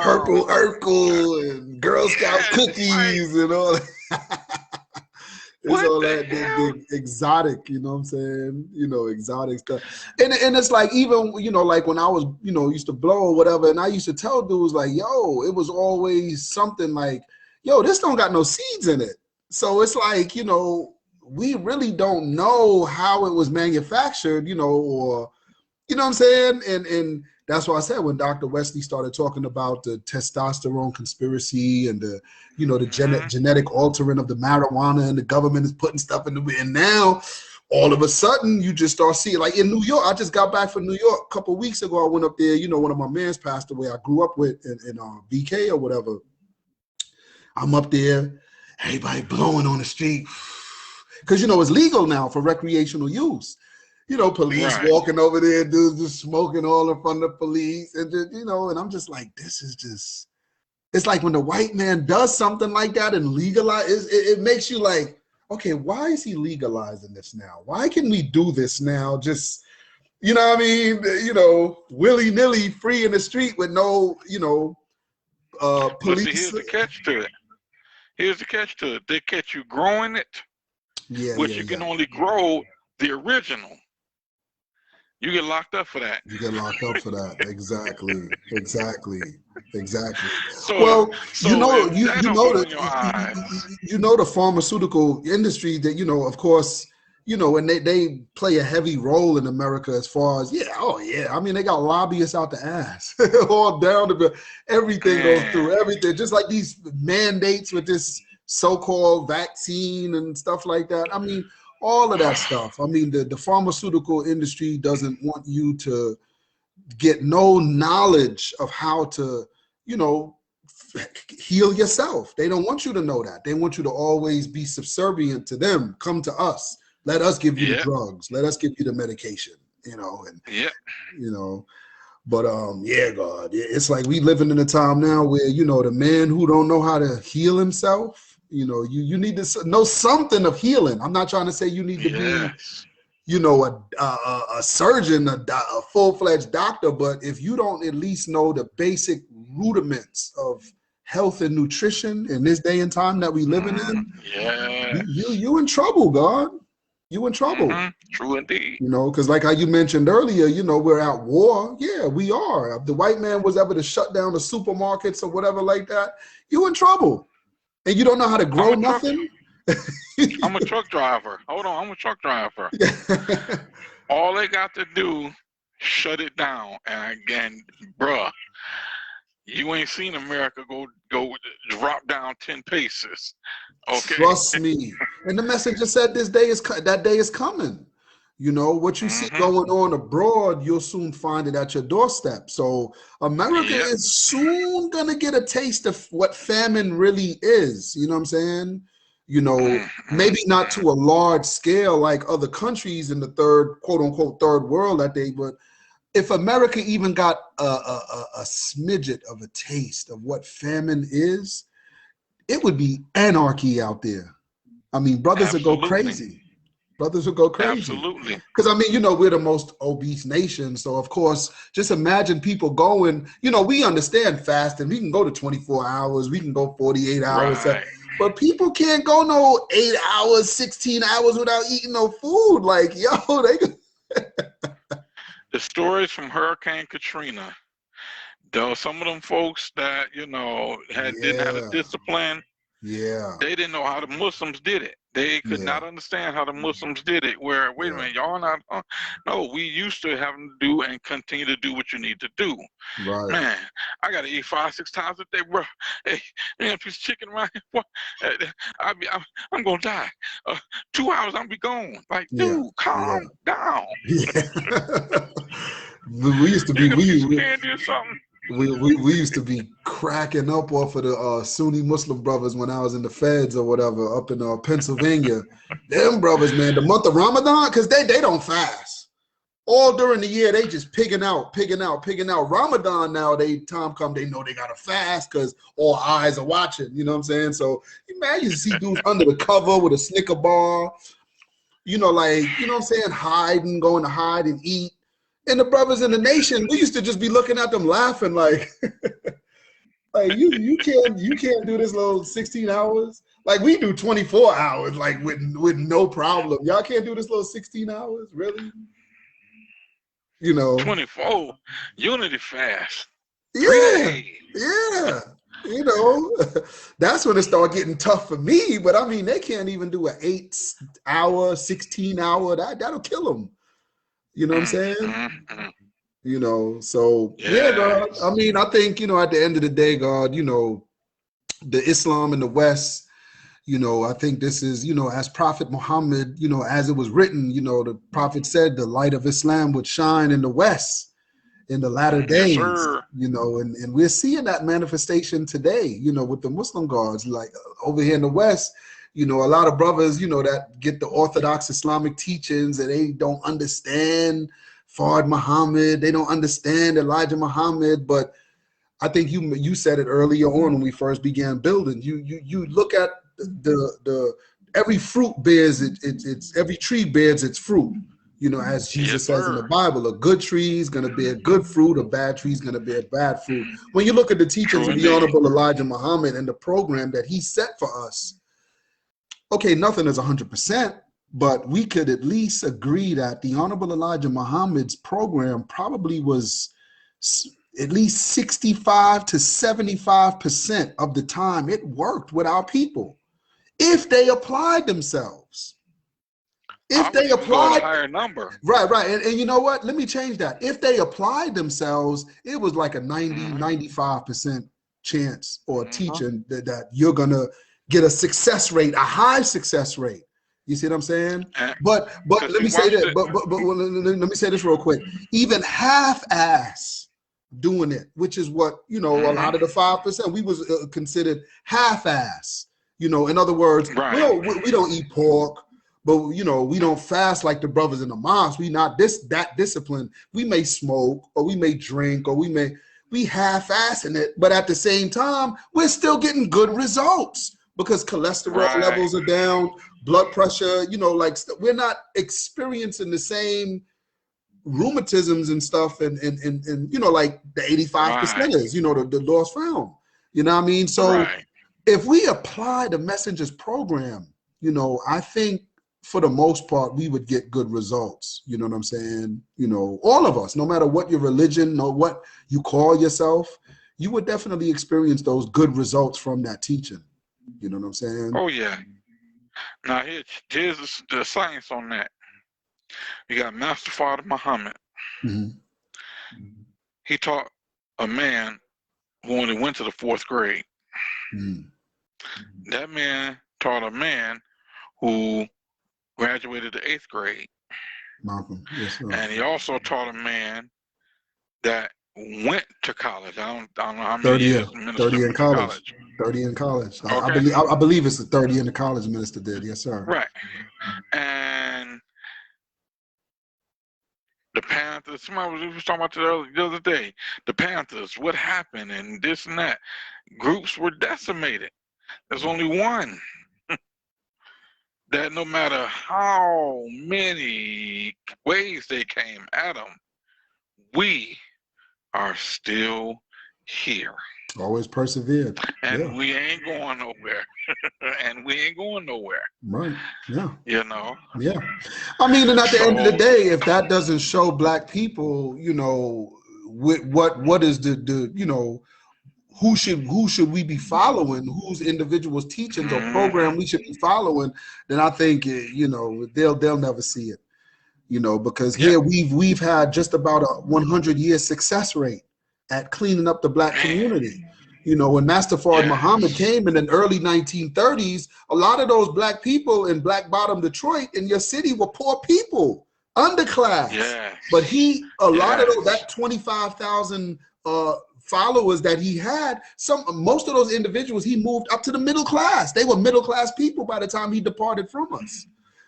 [SPEAKER 1] purple Urkel and Girl Scout cookies and all that. It's all that the exotic, you know what I'm saying? You know, exotic stuff. And it's like, even, you know, like when I was, you know, used to blow or whatever, and I used to tell dudes like, yo, it was always something like, yo, this don't got no seeds in it. So it's like, you know, we really don't know how it was manufactured, you know, or, you know what I'm saying? And that's why I said when Dr. Wesley started talking about the testosterone conspiracy and the, you know, the genetic altering of the marijuana, and the government is putting stuff in the, and now all of a sudden you just start seeing, like in New York, I just got back from New York a couple of weeks ago. I went up there, you know, one of my mans passed away. I grew up with in BK or whatever. I'm up there, everybody blowing on the street. Because, you know, it's legal now for recreational use. You know, police walking over there, dudes just smoking all in front of the police. And, just, you know, and I'm just like, this is just, it's like when the white man does something like that and legalize, it makes you like, okay, why is he legalizing this now? Why can we do this now? Just, you know what I mean? You know, willy-nilly, free in the street with no, you know, police.
[SPEAKER 2] But here's the catch to it. Here's the catch to it. They catch you growing it, which you can only grow the original. You get locked up for that.
[SPEAKER 1] You get locked up for that. Exactly. So, you know the pharmaceutical industry that, you know, of course, you know, and they play a heavy role in America as far as, I mean, they got lobbyists out the ass all down to everything goes through everything, just like these mandates with this so-called vaccine and stuff like that. I mean, all of that stuff. I mean, the pharmaceutical industry doesn't want you to get no knowledge of how to, you know, heal yourself. They don't want you to know that. They want you to always be subservient to them. Come to us. Let us give you the drugs. Let us give you the medication, you know. And you know, But yeah, God, it's like we living in a time now where, you know, the man who don't know how to heal himself, you know, you need to know something of healing. I'm not trying to say you need to be, you know, a surgeon, a full-fledged doctor, but if you don't at least know the basic rudiments of health and nutrition in this day and time that we living in, you in trouble, God. You in trouble.
[SPEAKER 2] True indeed.
[SPEAKER 1] You know, because like how you mentioned earlier, you know, we're at war. Yeah, we are. If the white man was able to shut down the supermarkets or whatever like that, you in trouble. And you don't know how to grow nothing.
[SPEAKER 2] I'm a truck driver. Hold on, I'm a truck driver. All they got to do, shut it down. And again, bruh, you ain't seen America go drop down 10 paces. Okay.
[SPEAKER 1] Trust me. And the messenger said that day is coming. You know, what you see going on abroad, you'll soon find it at your doorstep. So America is soon going to get a taste of what famine really is. You know what I'm saying? You know, maybe not to a large scale like other countries in the third, quote unquote, third world but if America even got a smidget of a taste of what famine is, it would be anarchy out there. I mean, brothers would go crazy. Brothers would go crazy.
[SPEAKER 2] Absolutely.
[SPEAKER 1] Because, I mean, you know, we're the most obese nation. So, of course, just imagine people going, you know, we understand fasting. We can go to 24 hours. We can go 48 hours.
[SPEAKER 2] Right.
[SPEAKER 1] But people can't go no 8 hours, 16 hours without eating no food. Like, yo,
[SPEAKER 2] The stories from Hurricane Katrina, though, some of them folks that, you know, didn't have the discipline.
[SPEAKER 1] Yeah.
[SPEAKER 2] They didn't know how the Muslims did it. They could not understand how the Muslims did it. Where, wait a minute, y'all not, no, we used to have to do and continue to do what you need to do.
[SPEAKER 1] Right.
[SPEAKER 2] Man, I got to eat 5-6 times a day, bro. Hey, man, piece of chicken right here. I'm going to die. 2 hours, I'll be gone. Like, dude, calm down.
[SPEAKER 1] Yeah. We used to be,
[SPEAKER 2] candy or something.
[SPEAKER 1] We used to be cracking up off of the Sunni Muslim brothers when I was in the feds or whatever up in Pennsylvania. Them brothers, man, the month of Ramadan, because they don't fast. All during the year, they just pigging out. Ramadan now, time come, they know they got to fast because all eyes are watching. You know what I'm saying? So, man, you see dudes under the cover with a Snicker bar, you know, like, you know what I'm saying, going to hide and eat. And the brothers in the nation, we used to just be looking at them laughing like, like you can't do this little 16 hours. Like we do 24 hours, like with no problem. Y'all can't do this little 16 hours, really? You know,
[SPEAKER 2] 24 unity fast.
[SPEAKER 1] Yeah. You know, that's when it started getting tough for me. But I mean, they can't even do an 8-hour, 16-hour. That'll kill them. You know what I'm saying? You know, so yeah, God. I mean, I think, you know, at the end of the day, God, you know, the Islam in the West, you know, I think this is, you know, as Prophet Muhammad, you know, as it was written, you know, the Prophet said the light of Islam would shine in the West in the latter days, you know, and we're seeing that manifestation today, you know, with the Muslim guards, like over here in the West. You know, a lot of brothers, you know, that get the Orthodox Islamic teachings and they don't understand Fard Muhammad. They don't understand Elijah Muhammad. But I think you said it earlier on when we first began building. You look at the every fruit bears it's every tree bears its fruit. You know, as Jesus says in the Bible, a good tree is going to bear good fruit, a bad tree is going to bear bad fruit. When you look at the teachings of the Honorable Elijah Muhammad and the program that he set for us, okay, nothing is 100%, but we could at least agree that the Honorable Elijah Muhammad's program probably was at least 65 to 75% of the time it worked with our people if they applied themselves. If they applied
[SPEAKER 2] a higher number.
[SPEAKER 1] Right. And you know what? Let me change that. If they applied themselves, it was like a 95% chance or teaching that you're going to get a success rate, a high success rate. You see what I'm saying? But let me say that. But let me say this real quick. Even half-ass doing it, which is what, you know, a lot of the 5%, we was considered half-ass. You know, in other words, we don't eat pork. but you know, we don't fast like the brothers in the mosque. We not that disciplined. We may smoke or we may drink or we half-assing it, but at the same time, we're still getting good results because cholesterol levels are down, blood pressure, you know, like we're not experiencing the same rheumatisms and stuff and you know, like the 85%ers, you know, the lost found. You know what I mean? So if we apply the Messenger's program, you know, I think for the most part, we would get good results. You know what I'm saying? You know, all of us, no matter what your religion or what you call yourself, you would definitely experience those good results from that teaching. You know what I'm saying?
[SPEAKER 2] Oh, yeah. Now, here's the science on that. You got Master Father Muhammad. He taught a man who only went to the 4th grade. That man taught a man who graduated the 8th grade.
[SPEAKER 1] Malcolm. Yes, sir.
[SPEAKER 2] And he also taught a man that went to college. I don't know how many
[SPEAKER 1] 30
[SPEAKER 2] years.
[SPEAKER 1] 30 in college. 30 in college.
[SPEAKER 2] Okay.
[SPEAKER 1] I believe it's the 30 in the college minister did. Yes, sir.
[SPEAKER 2] Right. And the Panthers, somebody was talking about the other day, the Panthers, what happened and this and that. Groups were decimated. There's only one. That no matter how many ways they came at them, we are still here.
[SPEAKER 1] Always persevered.
[SPEAKER 2] And we ain't going nowhere. And we ain't going nowhere.
[SPEAKER 1] Right. Yeah.
[SPEAKER 2] You know?
[SPEAKER 1] Yeah. I mean, and at the end of the day, if that doesn't show black people, you know, what is the you know, who should we be following, whose individuals teachings or program we should be following, then I think, you know, they'll never see it, you know, because here we've had just about a 100-year success rate at cleaning up the black community. You know, when Master Fard Muhammad came in the early 1930s, a lot of those black people in Black Bottom Detroit in your city were poor people, underclass. But a lot of those, that 25,000 followers that he had, most of those individuals, he moved up to the middle class. They were middle class people by the time he departed from us.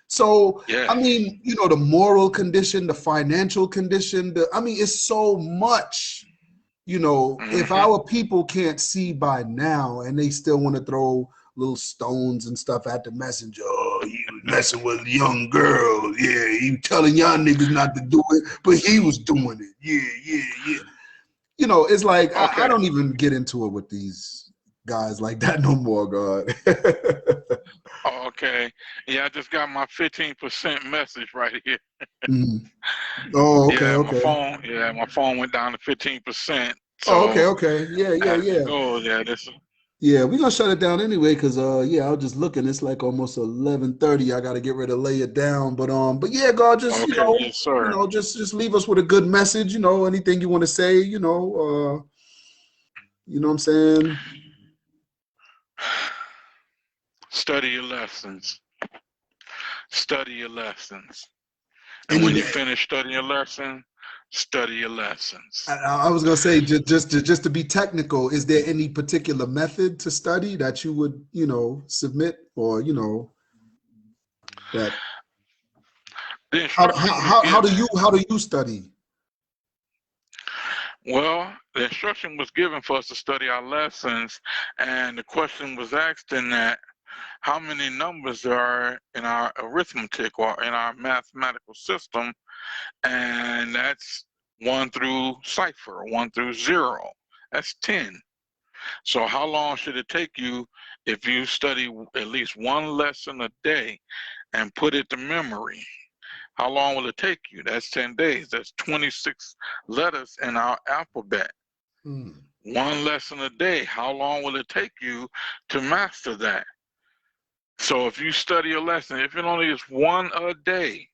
[SPEAKER 1] So, I mean, you know, the moral condition, the financial condition, I mean, it's so much, you know, if our people can't see by now and they still want to throw little stones and stuff at the messenger, oh, he was messing with a young girl. Yeah, he telling y'all niggas not to do it, but he was doing it. Yeah. You know, it's like, I don't even get into it with these guys like that no more, God.
[SPEAKER 2] Okay. Yeah, I just got my 15% message right here.
[SPEAKER 1] Oh, okay,
[SPEAKER 2] My phone went down to 15%.
[SPEAKER 1] So okay. Yeah. Yeah, we're gonna shut it down anyway, because I was just looking, it's like almost 11:30. I gotta get ready to lay it down. But yeah, God, just you know, just leave us with a good message, you know, anything you want to say, you know what I'm saying?
[SPEAKER 2] Study your lessons. Study your lessons. And when you finish studying your lesson, study your lessons.
[SPEAKER 1] I was gonna say, just to be technical, is there any particular method to study that you would, you know, submit, or you know, that how do you study?
[SPEAKER 2] Well, the instruction was given for us to study our lessons, and the question was asked in that, how many numbers there are in our arithmetic or in our mathematical system, and that's 1 through cipher, 1 through 0. That's 10. So how long should it take you if you study at least one lesson a day and put it to memory? How long will it take you? That's 10 days. That's 26 letters in our alphabet. One lesson a day. How long will it take you to master that? So if you study a lesson, if it only is one a day,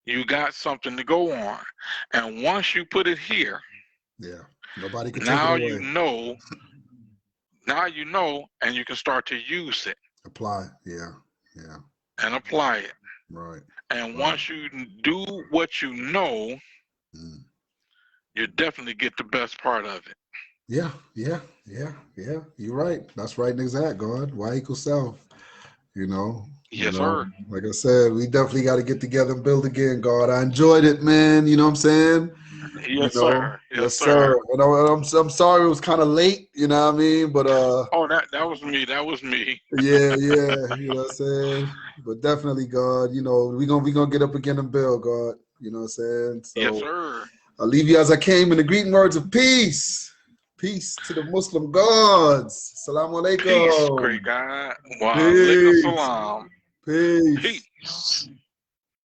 [SPEAKER 2] you got something to go on. And once you put it here,
[SPEAKER 1] nobody can
[SPEAKER 2] now
[SPEAKER 1] take it away.
[SPEAKER 2] Now you know, and you can start to use it.
[SPEAKER 1] Apply,
[SPEAKER 2] and apply it.
[SPEAKER 1] Right.
[SPEAKER 2] And once you do what you know, you definitely get the best part of it.
[SPEAKER 1] Yeah. You're right. That's right and exact, God. Y equals self. You know, You
[SPEAKER 2] Yes,
[SPEAKER 1] know,
[SPEAKER 2] sir.
[SPEAKER 1] like I said, we definitely got to get together and build again, God. I enjoyed it, man. You know what I'm saying? You
[SPEAKER 2] Yes,
[SPEAKER 1] know,
[SPEAKER 2] sir. Yes,
[SPEAKER 1] yes, sir.
[SPEAKER 2] sir.
[SPEAKER 1] And I'm sorry it was kind of late. You know what I mean? But
[SPEAKER 2] Oh, that was me. That was me.
[SPEAKER 1] yeah, yeah. You know what I'm saying? But definitely, God. You know, we gonna get up again and build, God. You know what I'm saying?
[SPEAKER 2] Yes,
[SPEAKER 1] So
[SPEAKER 2] sir.
[SPEAKER 1] I'll leave you as I came in the greeting words of peace. Peace to the Muslim gods. Assalamu
[SPEAKER 2] Peace,
[SPEAKER 1] alaikum.
[SPEAKER 2] great God. Wa alaikum
[SPEAKER 1] Peace.
[SPEAKER 2] salam.
[SPEAKER 1] Peace.
[SPEAKER 2] Peace.